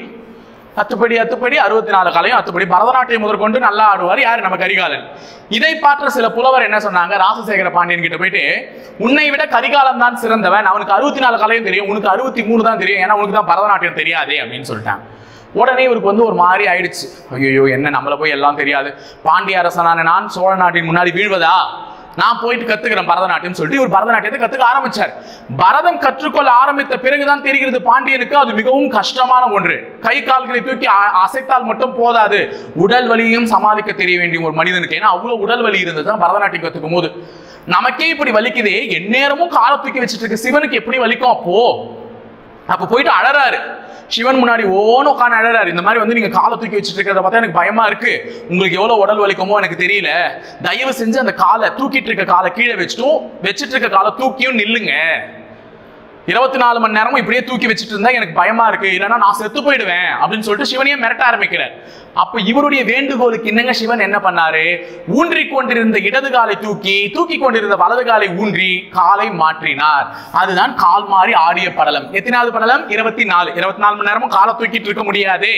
64 கலையும் அத்துப்படி. பரதநாட்டியம் முதற்கொண்டு நல்லா ஆடுவார். யாரு? நம்ம கரிகாலன். இதை பார்த்த சில புலவர் என்ன சொன்னாங்க? ராசசேகர பாண்டியன் கிட்ட போயிட்டு, உன்னை விட கரிகாலன் தான் சிறந்தவன், அவனுக்கு 64 கலையும் தெரியும், உனக்கு 63 தான் தெரியும், ஏன்னா உனக்கு தான் பரதநாட்டியம் தெரியாதே அப்படின்னு சொல்லிட்டாங்க. உடனே இவருக்கு வந்து ஒரு மாதிரி ஆயிடுச்சு. ஐயோ, என்ன நம்மள போய் எல்லாம் தெரியாது, பாண்டிய அரசனான நான் சோழ நாட்டின் முன்னாடி வீழ்வதா, நான் போயிட்டு கத்துக்கிறேன் பரதநாட்டியம் சொல்லிட்டு இவர் பரதநாட்டியத்தை கத்துக்க ஆரம்பிச்சார். பரதம் கற்றுக்கொள்ள ஆரம்பித்த பிறகுதான் தெரிகிறது பாண்டியனுக்கு அது மிகவும் கஷ்டமான ஒன்று. கை கால்களை தூக்கி அசைத்தால் மட்டும் போதாது, உடல் வலியையும் சமாளிக்க தெரிய வேண்டிய ஒரு மனிதனுக்கு. ஏன்னா அவ்வளவு உடல் வலி இருந்தது பரதநாட்டியம் கத்துக்கும் போது. நமக்கே இப்படி வலிக்குதே, எந்நேரமும் காலை தூக்கி வச்சுட்டு இருக்கு, சிவனுக்கு எப்படி வலிக்கும்? அப்போ போயிட்டு அழறாரு சிவன் முன்னாடி, ஓன்னு உட்காந்து அழறாரு. இந்த மாதிரி வந்து நீங்க காலை தூக்கி வச்சுட்டு இருக்கிறத பார்த்தா எனக்கு பயமா இருக்கு, உங்களுக்கு எவ்வளவு உடல் வலிக்குமோ எனக்கு தெரியல, தயவு செஞ்சு அந்த காலை தூக்கிட்டு இருக்க காலை கீழே வச்சுட்டு இருக்க காலை தூக்கியும் நில்லுங்க, 24 மணி நேரமும் இப்படியே தூக்கி வச்சுட்டு இருந்தா எனக்கு பயமா இருக்கு, இல்லைன்னா நான் செத்து போயிடுவேன் அப்படின்னு சொல்லிட்டு சிவனையே மிரட்ட ஆரம்பிக்கிறார். அப்ப இவருடைய வேண்டுகோளுக்கு என்னங்க சிவன் என்ன பண்ணாரு? ஊன்றி கொண்டிருந்த இடது காலை தூக்கி கொண்டிருந்த வலது காலை ஊன்றி காலை மாற்றினார். அதுதான் கால் மாறி ஆடிய படலம். எத்தனாவது படலம்? 24 மணி நேரமும் காலை தூக்கிட்டு இருக்க முடியாது,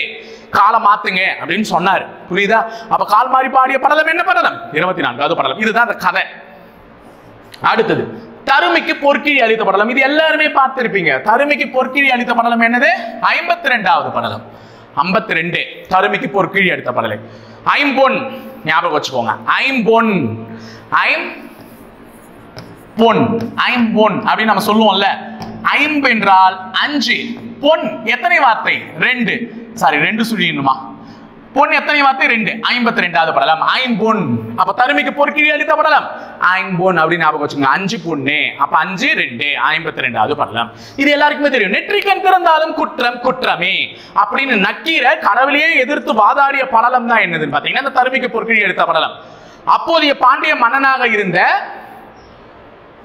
காலை மாத்துங்க அப்படின்னு சொன்னார். புரியுதா? அப்ப கால் மாறி பாடிய படலம் என்ன படலம்? 24வது படலம். இதுதான் அந்த கதை. அடுத்தது தருமிக்கு பொற்கிழி அளித்த படலம். இது எல்லாருமே பார்த்திருப்பீங்க. தருமிக்கு பொற்கிழி அளித்த படலம் என்னது? 52வது படலம். 52 தருமிக்கு பொற்கிழி அளித்த படலம். ஐம்பொன் ஞாபகம் வச்சுக்கோங்க. ஐம்பொன் அப்படின்னு நம்ம சொல்லுவோம்ல. ஐம்பு என்றால் 5, பொன் எத்தனை வார்த்தை? 2. சாரி, 2 சொல்லிடணுமா? பொன் எத்தனை வார்த்தை? 2. 52வது படலம் ஐம்பொன். அப்ப தருமிக்கு பொற்கிழி அளித்த படலம் ஐம்பொன் அப்படின்னு ஞாபகம் வச்சுக்கோங்க. 5 பொண்ணு, அப்ப 5 2 52வது படலம். இது எல்லாருக்குமே தெரியும். நெற்றிக்கண் திறந்தாலும் குற்றம் குற்றமே அப்படின்னு நக்கீர கடவுளையே எதிர்த்து வாதாடிய படலம் தான் என்னதுன்னு பாத்தீங்கன்னா இந்த தருமிக்கு பொற்கிழி அளித்த படலம். அப்போதைய பாண்டிய மன்னனாக இருந்த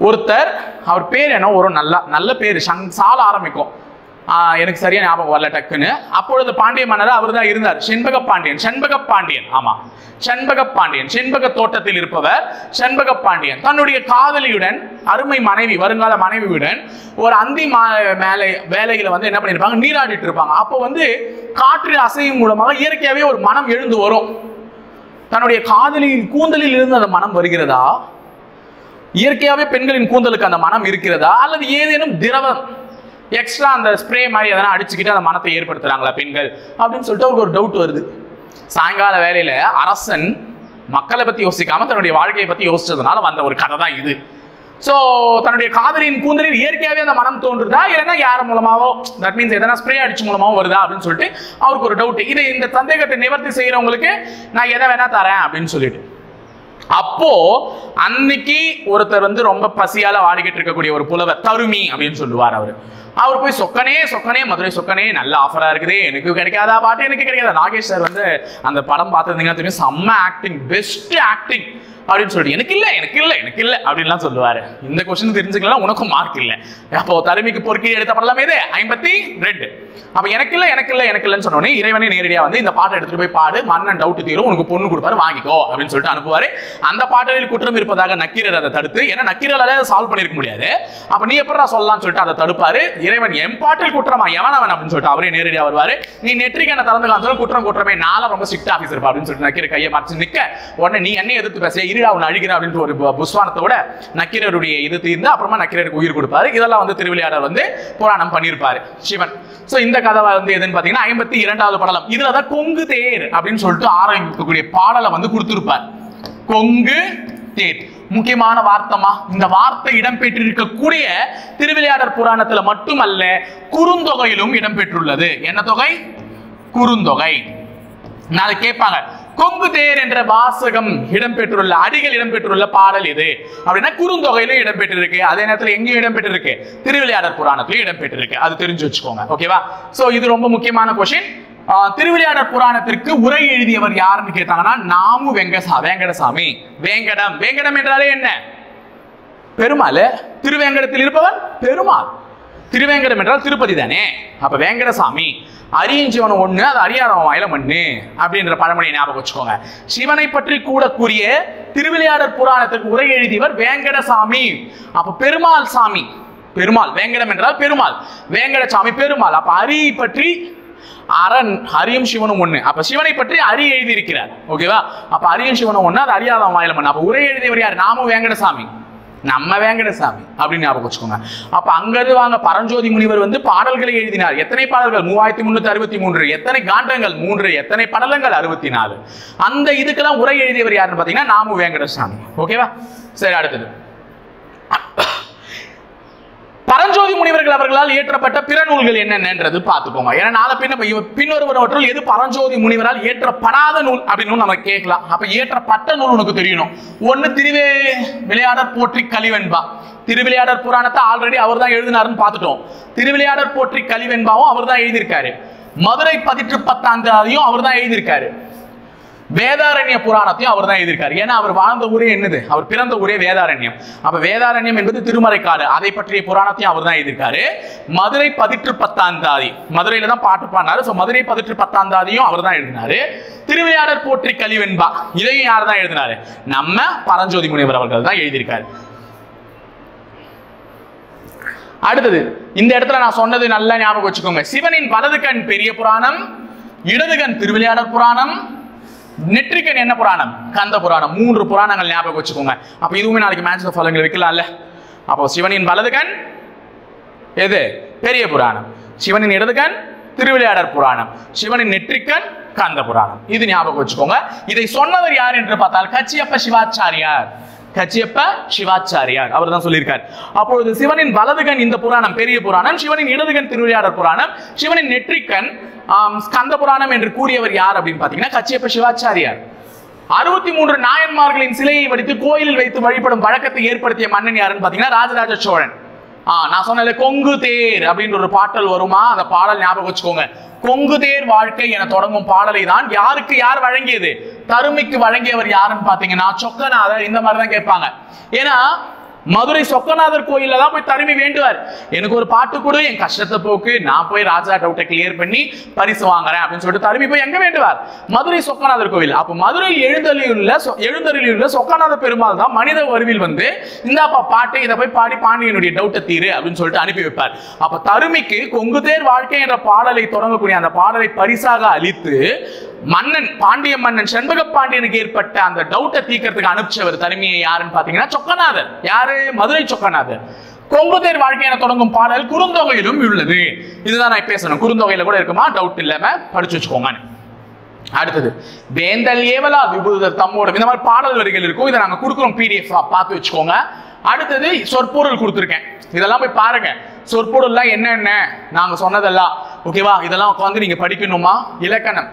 ஒருத்தர், அவர் பேர் என்ன? ஒரு நல்ல பேரு, சால ஆரம்பிக்கும், எனக்கு சரியா ஞாபகம் வரல டக்குன்னு. அப்பொழுது பாண்டிய மன்னர் அவர் தான் இருந்தார், செண்பக பாண்டியன். ஆமா, செண்பக பாண்டியன், செண்பக தோட்டத்தில் இருப்பவர் செண்பக பாண்டியன். தன்னுடைய காதலியுடன், அருமை மனைவி, வருங்கால மனைவியுடன் ஒரு அந்தி வேலையில வந்து என்ன பண்ணிருப்பாங்க? நீராடிட்டு இருப்பாங்க. அப்போ வந்து காற்று அசையும் மூலமாக இயற்கையாவே ஒரு மனம் எழுந்து வரும். தன்னுடைய காதலியின் கூந்தலில் இருந்து அந்த மனம் வருகிறதா, இயற்கையாவே பெண்களின் கூந்தலுக்கு அந்த மனம் இருக்கிறதா, அல்லது ஏதேனும் திரவம் எக்ஸ்ட்ரா அந்த ஸ்ப்ரே மாதிரி எதனா அடிச்சுக்கிட்டு அந்த மனத்தை ஏற்படுத்துறாங்களா பெண்கள் அப்படின்னு சொல்லிட்டு அவருக்கு ஒரு டவுட் வருது. சாயங்கால வேலையில அரசன் மக்களை பத்தி யோசிக்காம தன்னுடைய வாழ்க்கையை பத்தி யோசிச்சதுனால வந்த ஒரு கதை தான் இது. சோ தன்னுடைய காதலின் கூந்தலில் இயற்கையாவே அந்த மனம் தோன்றுதா, இல்லைன்னா யார் மூலமாவோ, தட் மீன்ஸ் எதனா ஸ்ப்ரே அடிச்சு மூலமாவோ வருதா அப்படின்னு சொல்லிட்டு அவருக்கு ஒரு டவுட். இது இந்த சந்தேகத்தை நிவர்த்தி செய்யறவங்களுக்கு நான் எதை வேணா தரேன் அப்படின்னு சொல்லிட்டு, அப்போ அன்னைக்கு ஒருத்தர் வந்து ரொம்ப பசியால வாடிக்கிட்டு இருக்கக்கூடிய ஒரு புலவர், தருமி அப்படின்னு சொல்லுவார். அவர் போய் சொக்கனே மதுரை சொக்கனே, நல்ல ஆஃபரா இருக்குது, எனக்கு கிடைக்காதா பாட்டு, எனக்கு கிடைக்காதா. நாகேஷ் சார் வந்து அந்த படம் பார்த்துருந்தீங்கன்னா தெரியும், செம்ம ஆக்டிங், பெஸ்ட் ஆக்டிங் அப்படின்னு சொல்லிட்டு, எனக்கு இல்லை அப்படின்லாம் சொல்லுவாரு. இந்த கொஸ்டின் தெரிஞ்சுக்கலாம், உனக்கும் மார்க் இல்லை. அப்போ தருமிக்கு பொறுக்கி எடுத்த படலாம் எது? 52. அப்ப எனக்கு இல்லைன்னு சொன்னோடனே இறைவனே நேரடியா வந்து இந்த பாட்டை எடுத்துட்டு போய் பாடு, மன்னன் டவுட் தீரும், உனக்கு பொண்ணு கொடுப்பாரு, வாங்கிக்கோ அப்படின்னு சொல்லிட்டு அனுப்புவாரு. அந்த பாடலில் குற்றம் இருப்பதாக நக்கீரர் அதை தடுத்து, ஏன்னா நக்கீரரால சால்வ் பண்ணிருக்க முடியாது, அப்ப நீ எப்படா சொல்லலாம்னு சொல்லிட்டு அதை தடுப்பாரு. இறைவன் என் பாட்டில் குற்றமா, எவன் அப்படின்னு சொல்லிட்டு அவரே நேரடியா வருவாரு. நீ நெற்றிக்கண்ணை திறந்து காமிச்சாலும் குற்றமே, நாளா ரொம்ப ஸ்ட்ரிக்ட் ஆபீசர் அப்படின்னு சொல்லிட்டு நக்கீர கையை மறைச்சு நிக்க, உடனே நீ என்னை எதிர்த்து பேச, இருடா உன்னை அழிக்கிறேன் அப்படின்ட்டு ஒரு புஸ்வானத்தோட நக்கீரருடைய இது தீர்ந்து அப்புறமா நக்கீரருக்கு உயிர் கொடுப்பாரு. இதெல்லாம் வந்து திருவிளையாடல் வந்து புராணம் பண்ணியிருப்பாரு சிவன். சோ இந்த கதை வந்து எதுன்னு பாத்தீங்கன்னா 52வது படலம். இதுலதான் கொங்கு தேர் அப்படின்னு சொல்லிட்டு ஆரம்பிக்கக்கூடிய பாடலை வந்து கொடுத்திருப்பார். கொங்கு தேர். முக்கியமான வார்த்தைமா. இந்த வார்த்தை இடம்பெற்றிருக்கக்கூடிய திருவிளையாடற் புராணத்துல மட்டுமல்ல, குறுந்தொகையிலும் இடம்பெற்றுள்ளது. என்ன தொகை? குறுந்தொகை. நாளைக்கு கேட்பாங்க, கொங்கு தேர் என்ற வாசகம் இடம்பெற்றுள்ள, அடிகள் இடம்பெற்றுள்ள பாடல் இது அப்படின்னா குறுந்தொகையிலும் இடம்பெற்றிருக்கு. அதே நேரத்தில் எங்கேயும் இடம்பெற்றிருக்கு? திருவிளையாடற் புராணத்திலும் இடம்பெற்றிருக்கு. அது தெரிஞ்சு வச்சுக்கோங்க. ஓகேவா? சோ இது ரொம்ப முக்கியமான கொஸ்டின். திருவிளையாடற் புராணத்திற்கு உரை எழுதியவர் யாருன்னு கேட்டாங்கன்னா நாமு வேங்கடசாமி. வேங்கடம், வேங்கடம் என்றாலே என்ன? பெருமாள். திருவேங்கடத்தில் இருப்பவன் பெருமாள். திருவேங்கடம் என்றால் திருப்பதி தானே. அப்ப வேங்கடசாமி. அரியும் சிவனும் ஒண்ணு, அது அறியாதவன் வாயில மண்ணு அப்படின்ற பழமொழியை ஞாபகம் வச்சுக்கோங்க. சிவனை பற்றி கூட கூறிய திருவிளையாடற் புராணத்திற்கு உரை எழுதியவர் வேங்கடசாமி. அப்ப பெருமாள் சாமி. பெருமாள், வேங்கடம் என்றால் பெருமாள், வேங்கடசாமி பெருமாள். அப்ப அரி பற்றி அரண், அரியும் சிவனும் ஒண்ணு. அப்ப சிவனை பற்றி அரி எழுதியிருக்கிறார். ஓகேவா? அப்ப அரியும் சிவனும் ஒண்ணு, அது அறியாதவன் வாயில மண்ணு. அப்ப உரை எழுதியவர் யார்? நாம வேங்கடசாமி, நம்ம வேங்கடசாமி அப்படின்னு ஞாபகம் வச்சுக்கோங்க. அப்ப அங்கிருந்து வாங்க, பரஞ்சோதி முனிவர் வந்து பாடல்களை எழுதினார். எத்தனை பாடல்கள்? 3363. எத்தனை காண்டங்கள்? 3. எத்தனை படலங்கள்? 64. அந்த இதுக்கெல்லாம் உரை எழுதியவர் யாருன்னு பாத்தீங்கன்னா நாமு வேங்கடசாமி. ஓகேவா? சரி, அடுத்தது பரஞ்சோதி முனிவர்கள் அவர்களால் இயற்றப்பட்ட பிற நூல்கள் என்னென்னன்றது பார்த்துக்கோங்க. ஏன்னா நாளை பின்வருவனவற்றுள் எது பரஞ்சோதி முனிவரால் இயற்றப்படாத நூல் அப்படின்னு நம்ம கேட்கலாம். அப்ப இயற்றப்பட்ட நூல் உனக்கு தெரியணும். ஒன்னு திருவிளையாடற் போற்றி கலிவெண்பா. திருவிளையாடற் புராணத்தை ஆல்ரெடி அவர் தான் எழுதினாருன்னு பார்த்துட்டோம். திருவிளையாடற் போற்றி கலிவெண்பாவும் அவர் தான் எழுதியிருக்காரு. மதுரை பதிற்று 10 அவர் தான் எழுதியிருக்காரு. வேதாரண்ய புராணத்தையும் அவர் தான் எழுதியிருக்காரு. ஏன்னா அவர் வாழ்ந்த ஊரே என்னது? அவர் பிறந்த ஊரே வேதாரண்யம். அப்ப வேதாரண்யம் என்பது திருமறைக்காடு, அதை பற்றிய புராணத்தையும் அவர் தான் எழுதியிருக்காரு. மதுரை பதிற்று 10 மதுரையில தான் பாட்டு பாடினாரு. சோ மதுரை பதிற்று 10 அவர் தான் எழுதினாரு. திருவிளையாடற் போற்றி கலிவெண்பா, இதையும் யார் தான் எழுதினாரு? நம்ம பரஞ்சோதி முனிவர் அவர்கள் தான் எழுதியிருக்காரு. அடுத்தது இந்த இடத்துல நான் சொன்னது நல்லா ஞாபகம் வச்சுக்கோங்க. சிவனின் வலது கண் பெரிய புராணம், இடது கண் திருவிளையாடற் புராணம், நெற்றிக்கண் என்ன புராணம்? கந்த புராணம். 3 புராணங்கள் ஞாபகம் வச்சுக்கோங்க. அப்ப இதுவுமே நாளைக்கு மேட்ச் ஃபாலோங்களை வைக்கலாம்ல. அப்போ சிவனின் வலது கண் எது? பெரிய புராணம். சிவனின் இடது கண் திருவிளையாடற் புராணம். சிவனின் நெற்றிக்கண் கந்த புராணம். இது ஞாபகம் வச்சுக்கோங்க. இதை சொன்னவர் யார் என்று பார்த்தால் கச்சியப்ப சிவாச்சாரியார். கச்சியப்ப சிவாச்சாரியார் அவர் தான் சொல்லியிருக்கார். அப்பொழுது சிவனின் வலது கண் இந்த புராணம் பெரிய புராணம், சிவனின் இடது கண் திருவிளையாடற் புராணம், சிவனின் நெற்றிக்கண் ஸ்கந்த புராணம் என்று கூறியவர் யார் அப்படின்னு பாத்தீங்கன்னா கச்சியப்ப சிவாச்சாரியார். 63 நாயன்மார்களின் சிலையை வடித்து கோயிலில் வைத்து வழிபடும் வழக்கத்தை ஏற்படுத்திய மன்னன் யாருன்னு பாத்தீங்கன்னா ராஜராஜ சோழன். நான் சொன்ன கொங்கு தேர் அப்படின்னு ஒரு பாடல் வருமா? அந்த பாடல் ஞாபகம் வச்சுக்கோங்க. கொங்கு தேர் வாழ்க்கை என தொடங்கும் பாடலை தான் யாருக்கு யார் வழங்கியது? தருமிக்கு வழங்கியவர் யாருன்னு பாத்தீங்கன்னா சொக்கநாதர். இந்த மாதிரி தான் கேட்பாங்க. ஏன்னா மதுரை சொக்கநாதர் கோயில்ல தான் போய் தருமி வேண்டுவார். எனக்கு ஒரு பாட்டு கொடு, என் கஷ்டத்தை போக்கு, நான் போய் ராஜா டவுட்டை கிளியர் பண்ணி பரிசு வாங்குறேன் அப்படின்னு சொல்லிட்டு தருமி போய் எங்க வேண்டுவார்? மதுரை சொக்கநாதர் கோயில். அப்ப மதுரை எழுந்தருளியுள்ள சொக்கநாதர் பெருமாள் தான் மனித வடிவில் வந்து இந்தாப்பா பாட்டு, இதை போய் பாடி பாண்டியனுடைய டவுட்டை தீரு அப்படின்னு சொல்லிட்டு அனுப்பி வைப்பார். அப்ப தருமிக்கு கொங்கு தேர் வாழ்க்கை என்ற பாடலை தொடங்கக்கூடிய அந்த பாடலை பரிசாக அளித்து மன்னன், பாண்டிய மன்னன் செண்பக பாண்டியனுக்கு ஏற்பட்ட அந்த டவுட்டை தீர்க்கிறதுக்கு அனுப்பிச்சவர் தருமியை யாருன்னு பாத்தீங்கன்னா சொக்கநாதர். யாரு? மதுரை சொக்கநாதர். கொங்கு தேர் வாழ்க்கை என தொடங்கும் பாடல் குறுந்தொகையிலும் உள்ளது. இதுதான் நான் பேசணும். குறுந்தொகையில கூட இருக்குமா? டவுட் இல்லாம படிச்சு வச்சுக்கோங்க. அடுத்தது வேந்தல் ஏவலா விபூதர் தம்மோடும், இந்த மாதிரி பாடல் வரிகள் இருக்கும். இதை நாங்க கொடுக்குறோம் PDF பார்த்து வச்சுக்கோங்க. அடுத்தது சொற்பொருள் கொடுத்துருக்கேன். இதெல்லாம் போய் பாருங்க. சொற்பொருள்லாம் என்னென்ன நாங்க சொன்னதெல்லாம். ஓகேவா? இதெல்லாம் உட்காந்து நீங்க படிக்கணுமா? இலக்கணம்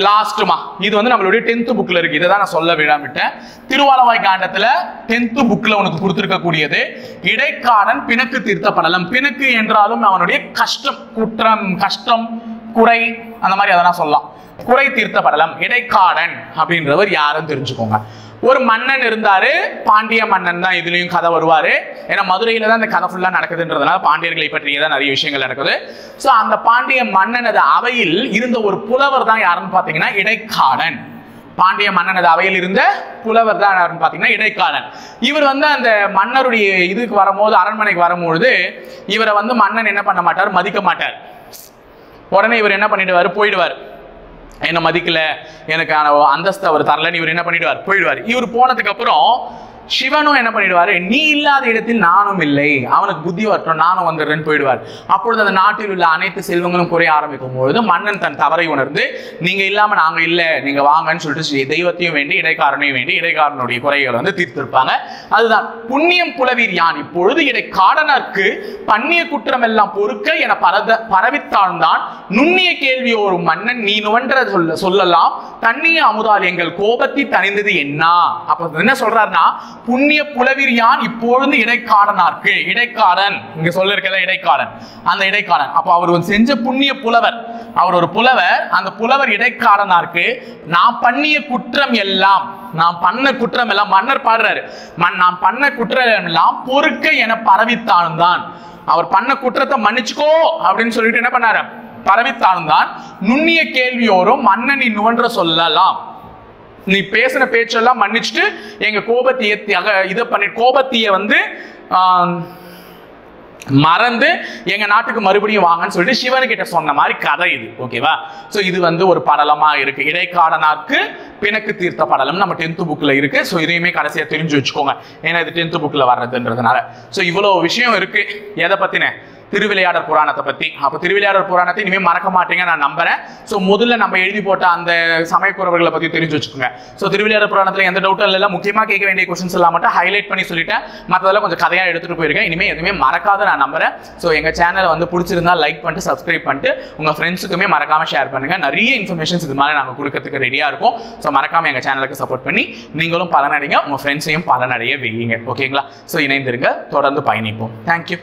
லாஸ்ட்மா இது வந்து நம்மளுடைய 10th புக்ல இருக்கு. இதை தான் நான் சொல்ல விடாமட்டேன். திருவாலவாய் காண்டத்துல 10th புக்ல உனக்கு கொடுத்திருக்கக்கூடியது இடைக்காடன் பிணக்கு தீர்த்த படலம். பிணக்கு என்றாலும் அவனுடைய கஷ்டம், குற்றம், கஷ்டம், குறை, அந்த மாதிரி அதெல்லாம் சொல்லலாம். குறை தீர்த்த படலம். இடைக்காடன் அப்படின்றவர் யாருன்னு தெரிஞ்சுக்கோங்க. ஒரு மன்னன் இருந்தாரு, பாண்டிய மன்னன் தான். இதுலயும் கதை வருவாரு. ஏன்னா மதுரையில தான் இந்த கதை ஃபுல்லா நடக்குதுன்றதுனால பாண்டியர்களை பற்றியதான் நிறைய விஷயங்கள் நடக்குது. சோ அந்த பாண்டிய மன்னனது அவையில் இருந்த ஒரு புலவர் தான் யாருன்னு பாத்தீங்கன்னா இடைக்காடன். பாண்டிய மன்னனது அவையில் இருந்த புலவர் தான் யாருன்னு பாத்தீங்கன்னா இடைக்காடன். இவர் வந்து அந்த மன்னருடைய இதுக்கு வரும்போது, அரண்மனைக்கு வரும்பொழுது இவரை வந்து மன்னன் என்ன பண்ண மாட்டார்? மதிக்க மாட்டார். உடனே இவர் என்ன பண்ணிடுவாரு? போயிடுவார். என்ன மதிக்கல, எனக்கு அந்தஸ்து அவர் தரலன்னு இவர் என்ன பண்ணிடுவார்? போயிடுவார். இவர் போனதுக்கு அப்புறம் சிவனும் என்ன பண்ணிடுவாரு, நீ இல்லாத இடத்தில் நானும் இல்லை, அவனுக்கு புத்தி வரட்டும் நானும் வந்துடுறேன்னு போயிடுவார். அப்பொழுது அந்த நாட்டில் உள்ள அனைத்து செல்வங்களும் குறைய ஆரம்பிக்கும் பொழுது மன்னன் தன் தவறை உணர்ந்து நீங்க இல்லாம நாங்க இல்ல, நீங்க வாங்கன்னு சொல்லிட்டு தெய்வத்தையும் வேண்டி இடைக்காரனையும் வேண்டி இடைக்காரனுடைய குறைகளை வந்து தீர்த்திருப்பாங்க. அதுதான் புண்ணியம் புலவீர் யான் இப்பொழுது இடைக்காடனர்க்கு பண்ணிய குற்றம் எல்லாம் பொறுக்க என பரவித்தாழ்ந்தான் நுண்ணிய கேள்வி ஒரு மன்னன் நீ நுவன்ற சொல்லலாம் தண்ணிய அமுதால் எங்கள் கோபத்தை தணிந்தது என்ன. அப்ப என்ன சொல்றாருன்னா, புண்ணிய புலவீர் யான் இப்பொழுது இடைக்காடனார்க்கு, இடைக்காரன் இங்க சொல்ல இருக்கல இடைக்காரன், அந்த இடைக்காரன் அப்ப அவர் செஞ்ச புண்ணிய புலவர், அவர் ஒரு புலவர், அந்த புலவர் இடைக்காரனார்க்கு நான் பண்ணிய குற்றம் எல்லாம், நான் பண்ண குற்றம் எல்லாம் மன்னர் பாடுறாரு, நான் பண்ண குற்றம் எல்லாம் பொறுக்க என பரவித்தாழ்ந்தான், அவர் பண்ண குற்றத்தை மன்னிச்சுக்கோ அப்படின்னு சொல்லிட்டு என்ன பண்ணாரு, பரவித்தாழ்ந்தான் நுண்ணிய கேள்வியோரும் மன்னன் நீ நுவன்ற சொல்லலாம், நீ பேசின பேச்செல்லாம் மன்னிச்சுட்டு எங்க கோபத்தைய இதை பண்ணி கோபத்தைய வந்து மறந்து எங்க நாட்டுக்கு மறுபடியும் வாங்கன்னு சொல்லிட்டு சிவனுக்கிட்ட சொன்ன மாதிரி கதை இது. ஓகேவா? சோ இது வந்து ஒரு படலமா இருக்கு. இடைக்காடனாக்கு பிணக்கு தீர்த்த படலம் நம்ம 10th புக்ல இருக்கு. சோ இதையுமே கடைசியா தெரிஞ்சு வச்சுக்கோங்க, ஏன்னா இது 10th புக்ல வர்றதுன்றதுனால. சோ இவ்வளவு விஷயம் இருக்கு. எதை பத்தின? திருவிளையாடற் புராணத்தை பத்தி. அப்ப திருவிளையாடற் புராணத்தை இனிமே மறக்க மாட்டீங்க நான் நம்புறேன். சோ முதல்ல நம்ம எழுதி போட்ட அந்த சமயக்குறவர்களை பத்தி தெரிஞ்சு வச்சுக்கோங்க. சோ திருவிளையாடற் புராணத்துல எந்த டவுட்டும் இல்ல, முக்கியமா கேட்க வேண்டிய क्वेश्चंस எல்லாம் மட்டும் ஹைலைட் பண்ணி சொல்லிட்டேன், மத்ததெல்லாம் கொஞ்சம் கதையா எடுத்துட்டு போயிருக்கேன். இனிமே எதுவுமே மறக்காத நான் நம்புறேன். சோ எங்க சேனலை வந்து பிடிச்சிருந்தா லைக் பண்ணிட்டு சப்ஸ்கிரைப் பண்ணிட்டு உங்க ஃப்ரெண்ட்ஸுக்குமே மறக்காம ஷேர் பண்ணுங்க. நிறைய இன்ஃபர்மேஷன்ஸ் இது மாதிரி நாங்க கொடுக்கறதுக்கு ரெடியா இருக்கும். சோ மறக்காம எங்க சேனலுக்கு சப்போர்ட் பண்ணி நீங்களும் பலனடைங்க, உங்க ஃப்ரெண்ட்ஸையும் பலனடைய வைங்க. ஓகேங்களா? சோ இணைந்திருங்க, தொடர்ந்து பயணிப்போம். தேங்க்யூ.